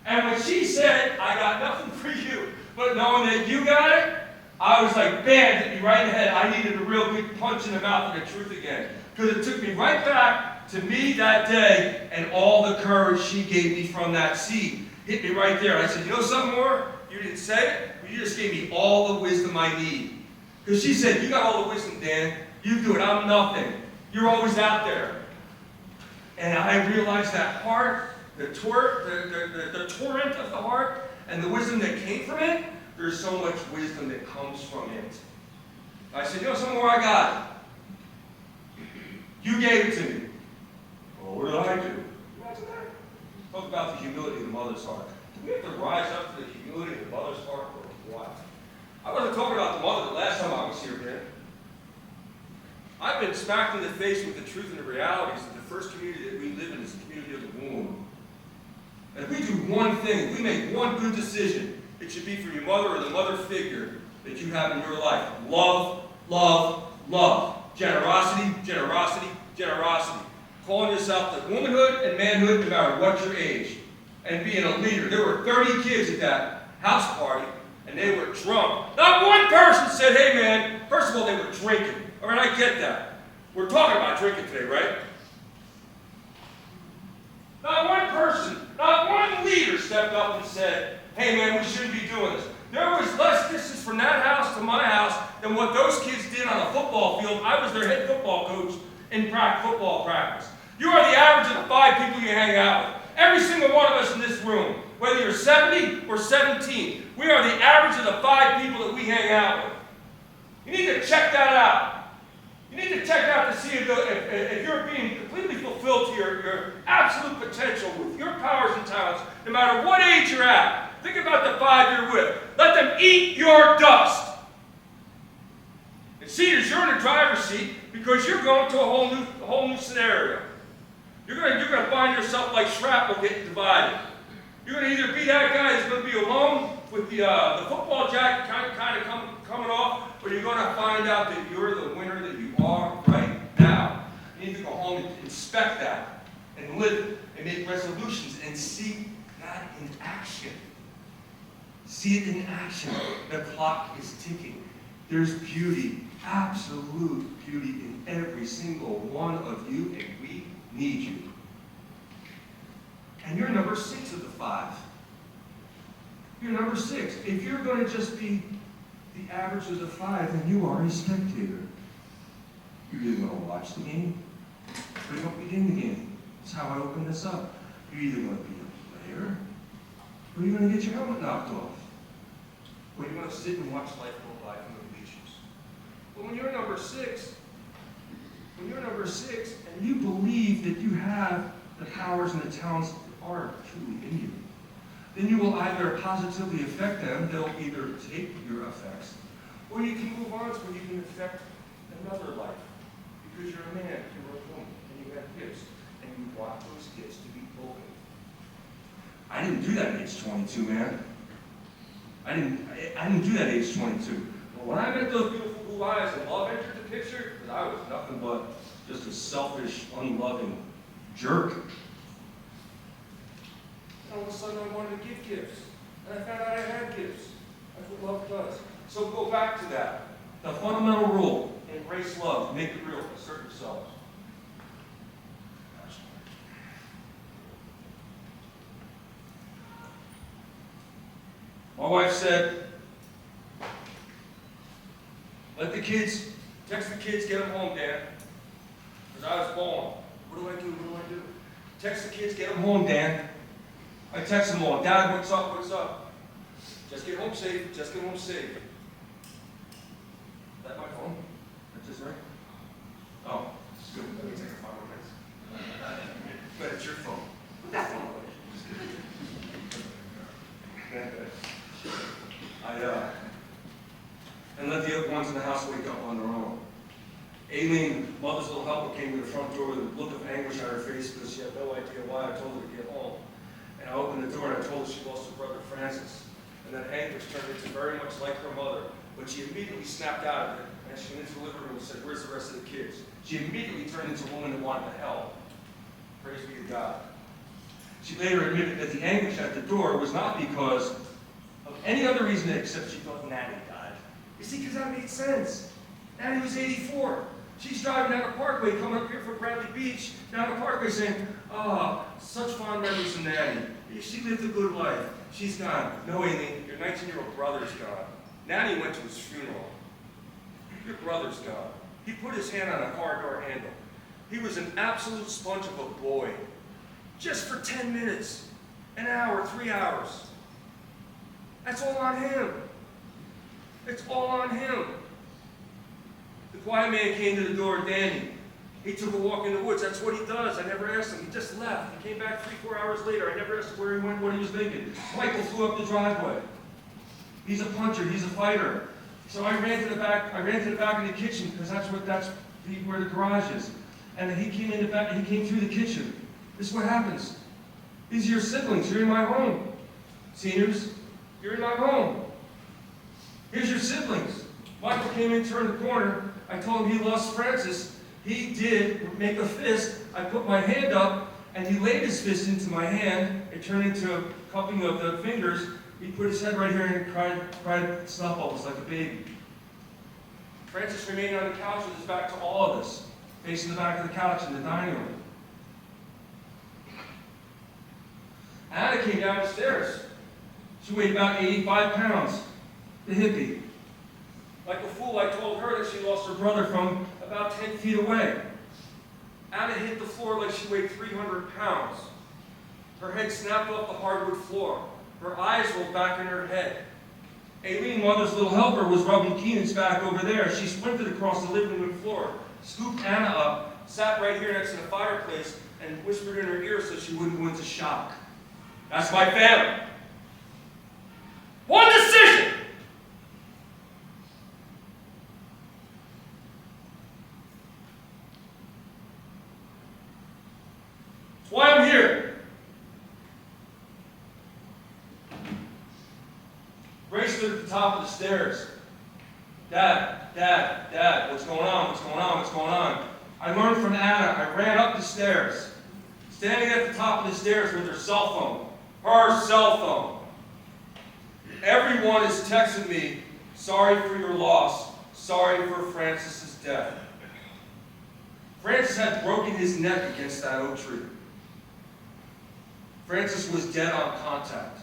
And when she said, "I got nothing for you, but knowing that you got it," I was like, bam, hit me right in the head. I needed a real big punch in the mouth of the truth again. Because it took me right back to me that day and all the courage she gave me from that seat. Hit me right there. I said, "You know something more? You didn't say it, but you just gave me all the wisdom I need." Because she said, "You got all the wisdom, Dan. You do it. I'm nothing. You're always out there." And I realized that heart, the torrent of the heart, and the wisdom that came from it, there's so much wisdom that comes from it. I said, "You know something more? I got it. You gave it to me." "Well, what did I do?" Imagine that. Talk about the humility of the mother's heart. Do we have to rise up to the humility of the mother's heart or what? I wasn't talking about the mother the last time I was here, man. I've been smacked in the face with the truth and the realities that the first community that we live in is the community of the womb. And if we do one thing, if we make one good decision, it should be for your mother or the mother figure that you have in your life. Love, love, love. Generosity, generosity, generosity. Calling yourself to womanhood and manhood no matter what your age. And being a leader. There were 30 kids at that house party, and they were drunk. Not one person said, "Hey man," first of all, they were drinking. All right, I get that. We're talking about drinking today, right? Not one person, not one leader stepped up and said, hey man, we shouldn't be doing this. There was less distance from that house to my house than what those kids did on a football field. I was their head football coach in football practice. You are the average of the 5 people you hang out with. Every single one of us in this room, whether you're 70 or 17, we are the average of the 5 people that we hang out with. You need to check that out. You need to check out to see if you're being completely fulfilled to your absolute potential with your powers and talents, no matter what age you're at. Think about the 5 you're with. Let them eat your dust. And see, as you're in the driver's seat because you're going to a whole new scenario. You're going to find yourself like shrapnel getting divided. You're going to either be that guy that's going to be alone with the football jacket kind of coming off, or you're going to find out that you're the winner that you are right now. You need to go home and inspect that and live it and make resolutions and see that in action. See it in action. The clock is ticking. There's beauty, absolute beauty in every single one of you, and we need you. And you're number 6 of the 5. You're number 6. If you're going to just be the average of the 5, then you are a spectator. You're either going to watch the game, or you don't be in the game. That's how I open this up. You're either going to be a player, or you're going to get your helmet knocked off. Or you're going to sit and watch life go by from the bleachers. But when you're number 6, and you believe that you have the powers and the talents that are truly in you, then you will either positively affect them, they'll either take your effects, or you can move on to where you can affect another life. Because you're a man, you're a woman, and you have gifts, and you want those gifts to be open. I didn't do that at age 22, man. I didn't do that at age 22. But when I met those beautiful blue eyes and love entered the picture, because I was nothing but just a selfish, unloving jerk. And all of a sudden I wanted to give gifts. And I found out I had gifts. That's what love does. So go back to that. The fundamental rule, embrace love, make it real, assert yourselves. My wife said, text the kids, get them home, Dan. Because I was born. What do I do? Text the kids, get them home, Dan. I text them all, Dad, what's up? Just get home safe, Is that my phone? That's this right? Oh, it's good. Let me take a 5 minutes. But it's your phone. Put that phone away. Just kidding. And let the other ones in the house wake up on their own. Aileen, mother's little helper, came to the front door with a look of anguish on her face because she had no idea why I told her to get home. And I opened the door and I told her she lost her brother Francis. And that anguish turned into very much like her mother, but she immediately snapped out of it. And she went into the living room and said, where's the rest of the kids? She immediately turned into a woman that wanted to help. Praise be to God. She later admitted that the anguish at the door was not because of any other reason except she thought Natty died. You see, because that made sense. Natty was 84. She's driving down the parkway, coming up here from Bradley Beach, down the parkway saying, such fond memories of Natty. She lived a good life. She's gone. No, Aileen, your 19-year-old brother's gone. Natty went to his funeral. Your brother's gone. He put his hand on a car door handle. He was an absolute sponge of a boy. Just for 10 minutes, an hour, 3 hours. That's all on him. It's all on him. The quiet man came to the door, Danny. He took a walk in the woods. That's what he does. I never asked him. He just left. He came back 3-4 hours later. I never asked him where he went, what he was thinking. Michael flew up the driveway. He's a puncher. He's a fighter. So I ran to the back. I ran to the back of the kitchen because that's where the garage is. And he came in the back. He came through the kitchen. This is what happens. These are your siblings. You're in my home. Seniors, you're in my home. Here's your siblings. Michael came in, turned the corner. I told him he lost Francis. He did make a fist. I put my hand up, and he laid his fist into my hand. It turned into a cupping of the fingers. He put his head right here and cried snuff bubbles like a baby. Francis remained on the couch with his back to all of us, facing the back of the couch in the dining room. Anna came down the stairs. She weighed about 85 pounds, the hippie. Like a fool, I told her that she lost her brother from about 10 feet away. Anna hit the floor like she weighed 300 pounds. Her head snapped off the hardwood floor. Her eyes rolled back in her head. Aileen, mother's little helper, was rubbing Keenan's back over there. She sprinted across the living room floor, scooped Anna up, sat right here next to the fireplace, and whispered in her ear so she wouldn't go into shock. That's my family. One decision! That's why I'm here. Grace stood at the top of the stairs. Dad, Dad, Dad, what's going on? What's going on? What's going on? I learned from Anna. I ran up the stairs. Standing at the top of the stairs with her cell phone. Her cell phone. Everyone is texting me, sorry for your loss. Sorry for Francis's death. Francis had broken his neck against that oak tree. Francis was dead on contact.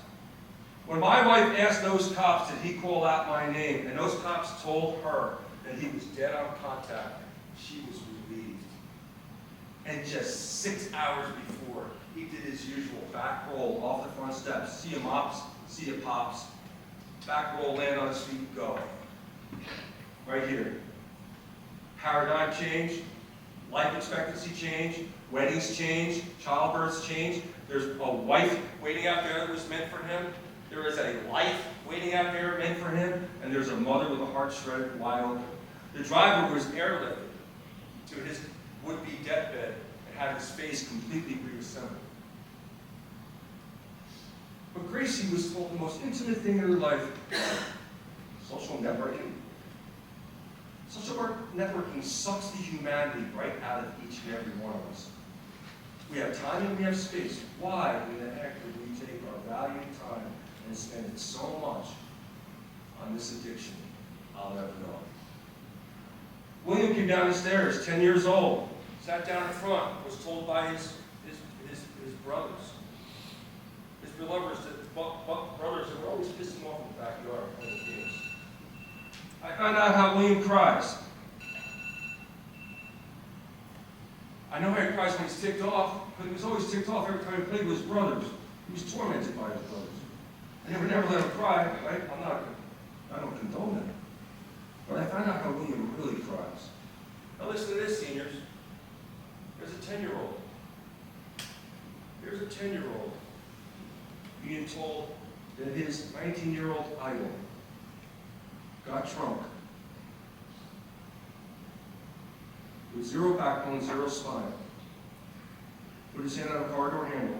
When my wife asked those cops, did he call out my name, and those cops told her that he was dead on contact, she was relieved. And just 6 hours before, he did his usual back roll off the front steps. See ya, mops, see ya, pops. Back roll, land on his feet, go. Right here. Paradigm change, life expectancy change, weddings change, childbirths change. There's a wife waiting out there that was meant for him. There is a life waiting out there meant for him. And there's a mother with a heart shredded wide open. The driver was airlifted to his would-be deathbed and had his face completely reassembled. But Gracie was told the most intimate thing in her life, social networking. Social networking sucks the humanity right out of each and every one of us. We have time and we have space. Why in the heck would we take our valued time and spend it so much on this addiction? I'll never know. William came down the stairs, 10 years old, sat down in front, was told by his brothers, his brothers that were always pissing off in the backyard playing games. I found out how William cries. I know how he cries when he's ticked off, but he was always ticked off every time he played with his brothers. He was tormented by his brothers. I never let him cry, right? I don't condone that. But I found out how William really cries. Now listen to this, seniors. There's a 10-year-old. There's a 10-year-old being told that his 19-year-old idol got drunk with zero backbone, zero spine, put his hand on a car door handle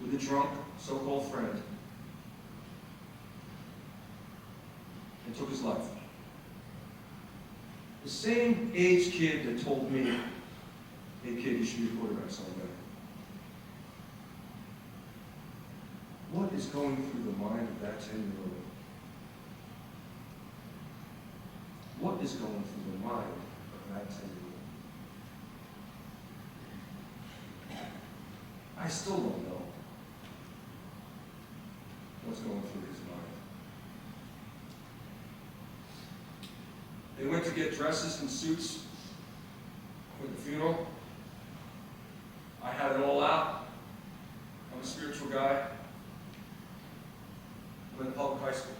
with a drunk so-called friend, and took his life. The same age kid that told me, hey kid, you should be a quarterback someday. What is going through the mind of that 10-year-old? What is going through the mind of that 10-year-old? I still don't know what's going through his mind. They went to get dresses and suits for the funeral. I had it all out. I'm a spiritual guy. I'm in public high school.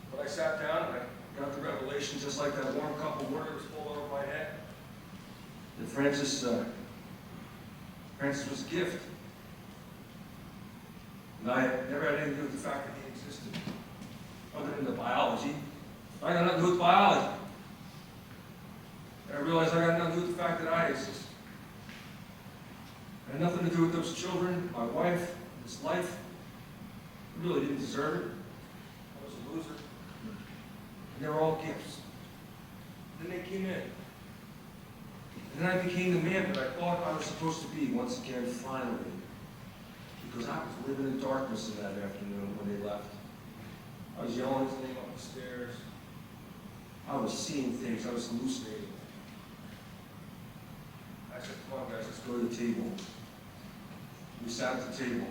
But I sat down and I got the revelation, just like that warm cup of water was poured over my head, that Francis was a gift. And I never had anything to do with the fact that he existed, other than the biology. I got nothing to do with biology. And I realized I got nothing to do with the fact that I exist. I had nothing to do with those children, my wife, this life. I really didn't deserve it. I was a loser. And they were all gifts. And then they came in. And then I became the man that I thought I was supposed to be once again, finally. Because I was living in darkness in that afternoon when they left. I was yelling his name up the stairs. I was seeing things. I was hallucinating. I said, come on guys, let's go to the table. we sat at the table.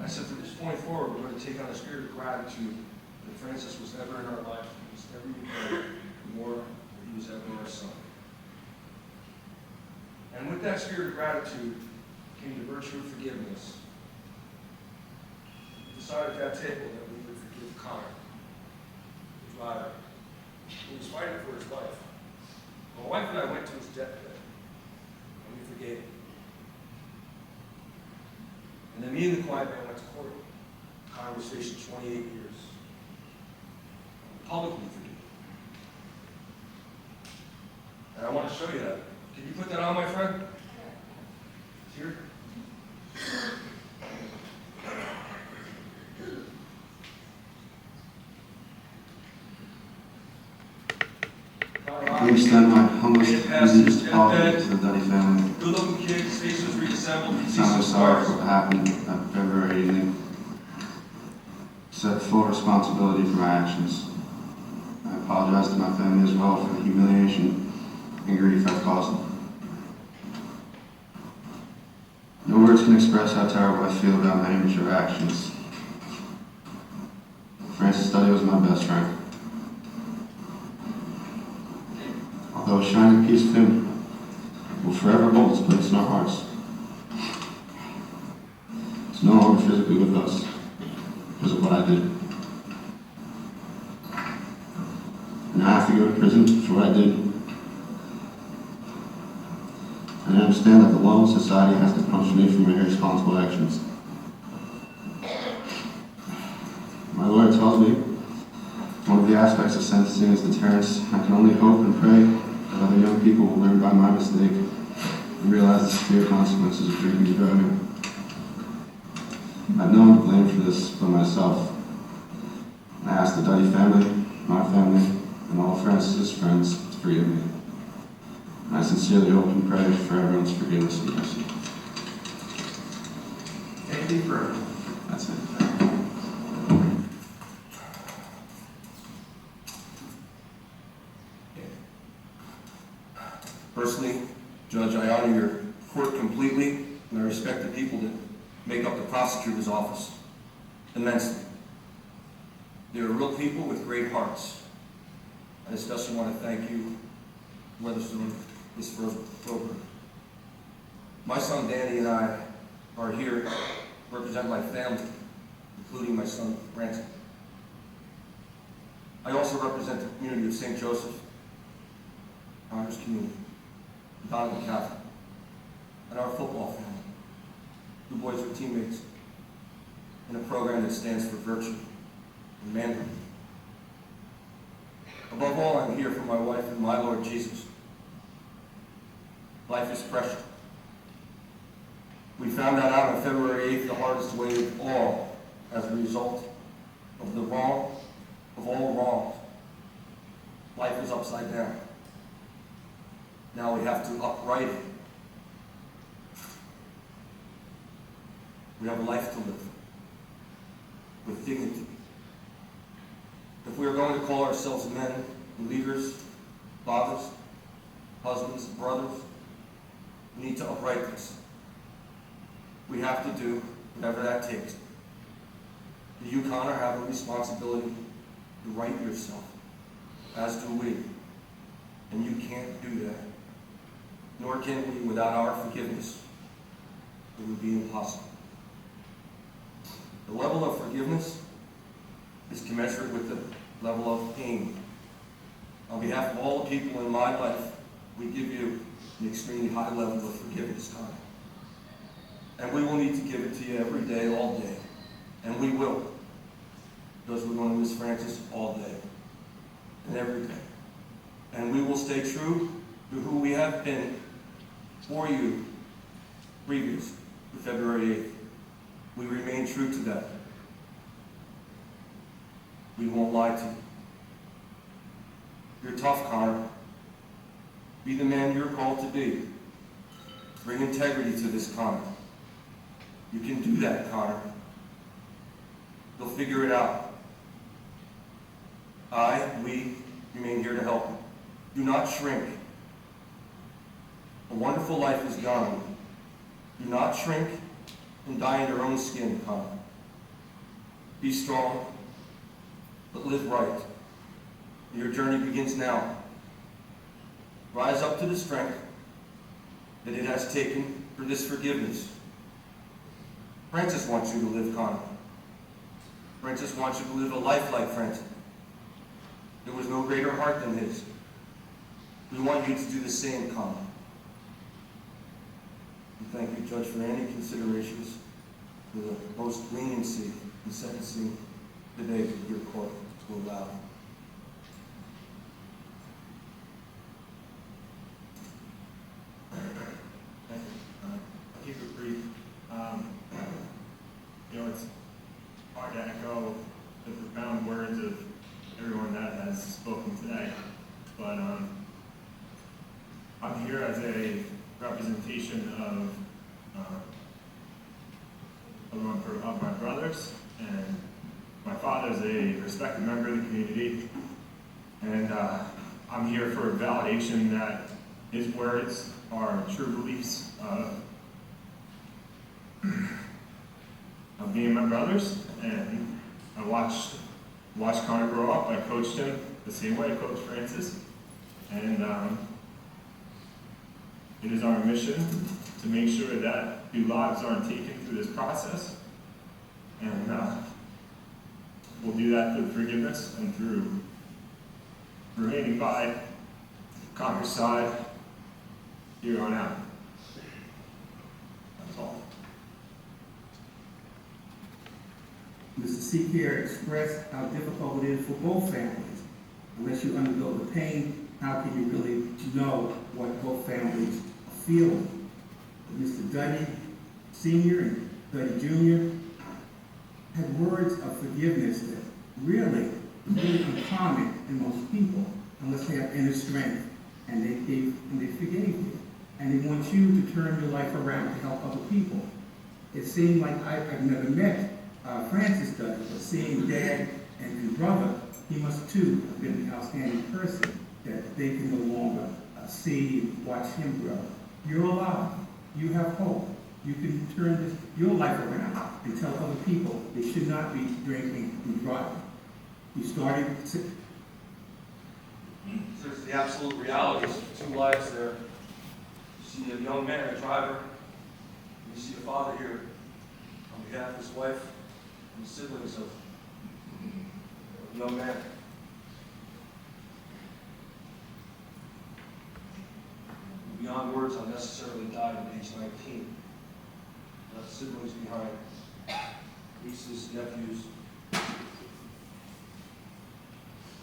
I said, from this point forward, we're going to take on a spirit of gratitude that Francis was ever in our life. He was every day more than he was ever our son. And with that spirit of gratitude came the virtue of forgiveness. We decided at that table that we would forgive Connor, his rider, who was fighting for his life. My wife and I went to his deathbed, and we forgave him. And then me and the quiet man went to court. Connor was facing 28 years. Publicly forgiven. And I want to show you that. Can you put that on, my friend? Here. I extend my humblest apologies to the Duddy family. Good-looking kid, his face was reassembled. I'm so sorry for what happened that February evening. Accept full responsibility for my actions. I apologize to my family as well for the humiliation and grief I've caused them. No words can express how terrible I feel about my immature actions. Francis Duddy was my best friend. Although a shining piece of him will forever hold its place in our hearts. He's no longer physically with us because of what I did. And I have to go to prison for what I did. And I understand that the law of society has to punish me for my irresponsible actions. My lawyer tells me one of the aspects of sentencing is deterrence. I can only hope and pray that other young people will learn by my mistake and realize the severe consequences of drinking and driving. I have no one to blame for this but myself. I ask the Duddy family, my family, and all Francis' friends to forgive me. And I sincerely hope and pray for everyone's forgiveness and mercy. Take a deep breath. That's it. Personally, Judge, I honor your court completely, and I respect the people that make up the prosecutor's office immensely. They are real people with great hearts. I especially want to thank you, whoever's doing this first program. My son Danny and I are here to represent my family, including my son Ransom. I also represent the community of St. Joseph, Connor's community, Donovan Catholic, and our football family. You boys are teammates in a program that stands for virtue and manhood. Above all, I'm here for my wife and my Lord Jesus. Life is precious. We found that out on February 8th the hardest way of all as a result of the wrong of all wrongs. Life is upside down. Now we have to upright it. We have a life to live with dignity. If we are going to call ourselves men, leaders, fathers, husbands, brothers, we need to upright this. We have to do whatever that takes. You, Connor, have a responsibility to right yourself, as do we. And you can't do that. Nor can we without our forgiveness. It would be impossible. The level of forgiveness is commensurate with the level of pain. On behalf of all the people in my life, we give you an extremely high level of forgiveness, Connor. And we will need to give it to you every day, all day. And we will. Because we're going to miss Francis all day. And every day. And we will stay true to who we have been for you previous to February 8th. We remain true to that. We won't lie to you. You're tough, Connor. Be the man you're called to be. Bring integrity to this, Connor. You can do that, Connor. You'll figure it out. We remain here to help you. Do not shrink. A wonderful life is gone. Do not shrink and die in your own skin, Connor. Be strong, but live right. Your journey begins now. Rise up to the strength that it has taken for this forgiveness. Francis wants you to live, Connor. Francis wants you to live a life like Francis. There was no greater heart than his. We want you to do the same, Connor. And thank you, Judge, for any considerations for the most leniency in sentencing today that your court will allow. Thank you. I'll keep it brief. It's hard to echo the profound words of everyone that has spoken today, but I'm here as a representation of my brothers, and my father is a respected member of the community, and I'm here for validation that his words are true beliefs of me and my brothers. And I watched Connor grow up. I coached him the same way I coached Francis, and it is our mission to make sure that new lives aren't taken through this process, and we'll do that through forgiveness and through remaining by Connor's side here on out. That's all. Mr. Seafair expressed how difficult it is for both families. Unless you undergo the pain, how can you really know what both families are feeling? Mr. Duddy Sr. and Duddy Jr. had words of forgiveness that really uncommon in most people, unless they have inner strength, and they forgave you. And they want you to turn your life around to help other people. It seemed like I've never met Francis Duddy, but seeing Dad and brother, he must too have been an outstanding person that they can no longer see and watch him grow. You're alive. You have hope. You can turn your life around and tell other people they should not be drinking and driving. You started. So it's the absolute realities. Two lives there. You see a young man, a driver, and you see a father here on behalf of his wife and the siblings of a young man. Beyond words, unnecessarily died at age 19. Left siblings behind, nieces, nephews.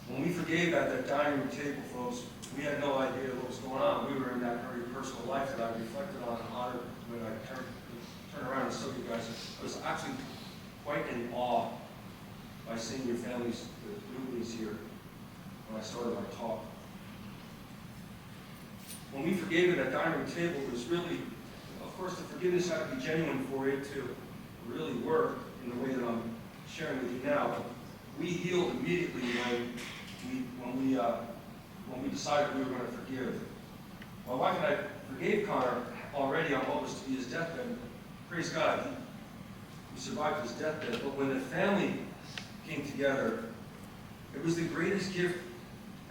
When we forgave at that dining room table, folks, we had no idea what was going on. We were in that very personal life that I reflected on and honored when I turned around and saw you guys. I was actually quite in awe by seeing your families, the Newleys here, when I started my talk. When we forgave at that dining room table, it was really, of course, the forgiveness had to be genuine for it to really work in the way that I'm sharing with you now. But we healed immediately when we decided we were going to forgive. My wife and I forgave Connor already on what was to be his deathbed. Praise God, he survived his deathbed. But when the family came together, it was the greatest gift,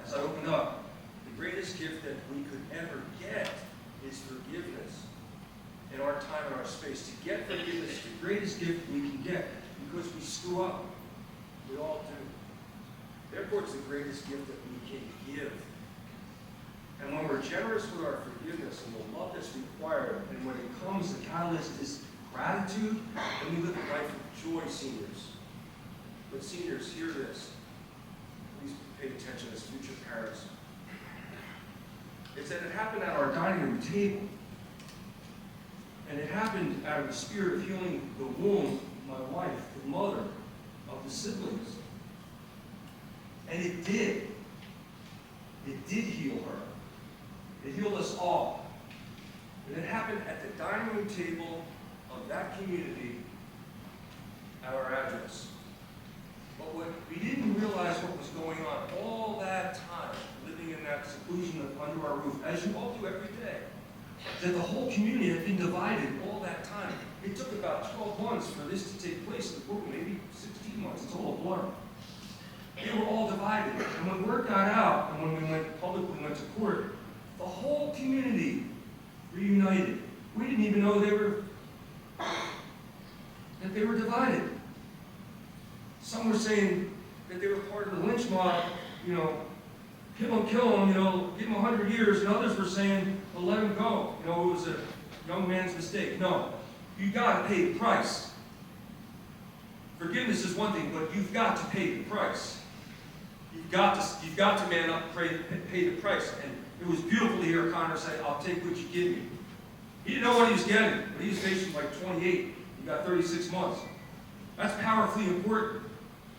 as I opened up, the greatest gift that we could ever get is forgiveness in our time and our space. To get forgiveness is the greatest gift we can get because we screw up. We all do. Therefore, it's the greatest gift that we can give. And when we're generous with our forgiveness and the love that's required, and when it comes, the catalyst is gratitude, then we live a life of joy, seniors. But seniors, hear this. Please pay attention as future parents. It's that it happened at our dining room table. And it happened out of the spirit of healing the womb, my wife, the mother of the siblings. And it did. It did heal her. It healed us all. And it happened at the dining room table of that community at our address. But what we didn't realize what was going on all that time, living in that seclusion under our roof, as you all do every day. that the whole community had been divided all that time. It took about 12 months for this to take place, maybe 16 months, it's all a blur. They were all divided. And when word got out, and when we went publicly went to court, the whole community reunited. We didn't even know they were divided. Some were saying that they were part of the lynch mob, kill them, give them 100 years, and others were saying, well, let them go. It was a young man's mistake. No, you got to pay the price. Forgiveness is one thing, but you've got to pay the price. You've got to man up and pay the price. And it was beautiful to hear Connor say, I'll take what you give me. He didn't know what he was getting, but he was facing like 28. He got 36 months. That's powerfully important.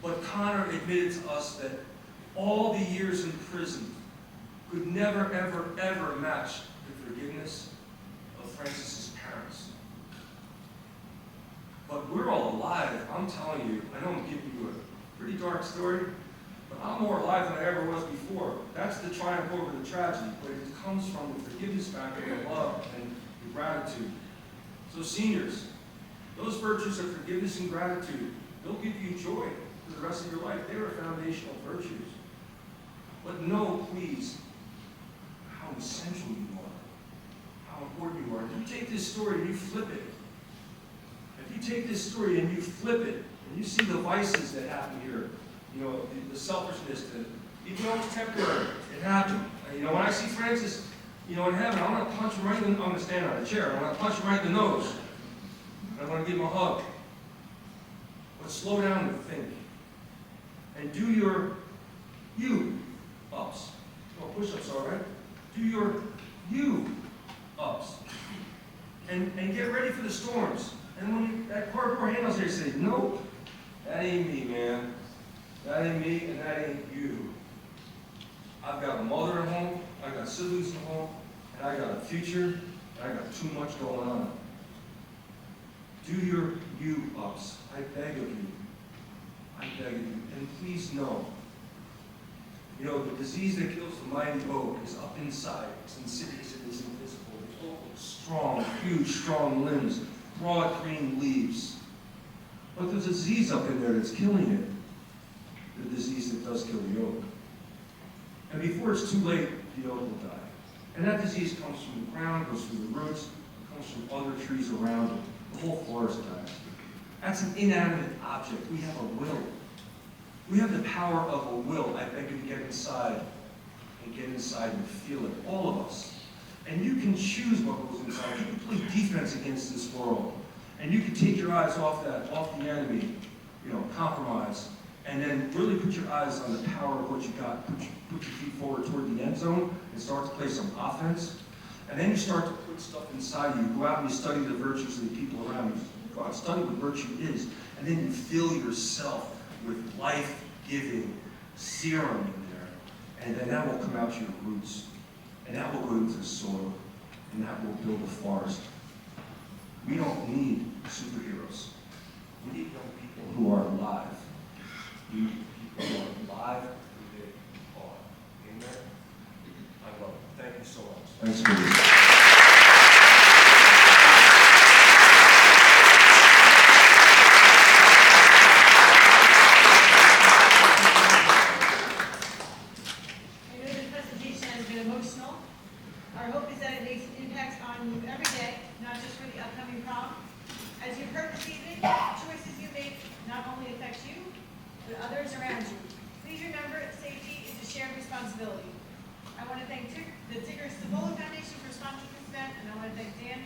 But Connor admitted to us that all the years in prison could never, ever, ever match the forgiveness of Francis's parents. But we're all alive. I'm telling you, I know I'm giving you a pretty dark story, but I'm more alive than I ever was before. That's the triumph over the tragedy, but it comes from the forgiveness factor, the love, and the gratitude. So seniors, those virtues of forgiveness and gratitude, they'll give you joy for the rest of your life. They are foundational virtues. But know, please, how essential you are, how important you are. If you take this story and you flip it, and you see the vices that happen here, the selfishness, even though it's temporary, it happened. When I see Francis, in heaven, I'm going to punch him right in the, I'm going to stand on a chair, I'm going to punch him right in the nose. I'm going to give him a hug. But slow down and think. And do your ups. Well, push-ups, all right? Do your ups. And get ready for the storms. And when that cardboard handles there, say, nope, that ain't me, man. That ain't me, and that ain't you. I've got a mother at home, I got siblings at home, and I got a future, and I got too much going on. Do your ups. I beg of you. I beg of you. And please know, the disease that kills the mighty oak is up inside. It's insidious, it is invisible. The oak is strong, huge, strong limbs, broad green leaves. But there's a disease up in there that's killing it. The disease that does kill the oak. And before it's too late, the oak will die. And that disease comes from the ground, goes through the roots, it comes from other trees around it. The whole forest dies. That's an inanimate object. We have a will. We have the power of a will. I beg you to get inside and feel it. All of us. And you can choose what goes inside. You can play defense against this world. And you can take your eyes off the enemy, compromise. And then really put your eyes on the power of what you got. Put your feet forward toward the end zone and start to play some offense. And then you start to put stuff inside you. You go out and you study the virtues of the people around you. Go out and study what virtue is. And then you fill yourself with life-giving serum in there. And then that will come out your roots. And that will go into the soil. And that will build a forest. We don't need superheroes. We need young people who are alive. We need people who are alive who they are. Amen? I love it. Thank you so much. Thanks for this. Our hope is that it makes an impact on you every day, not just for the upcoming prom. As you've heard this evening, the choices you make not only affect you, but others around you. Please remember, safety is a shared responsibility. I want to thank the Tigger Cibola Foundation for sponsoring this event, and I want to thank Dan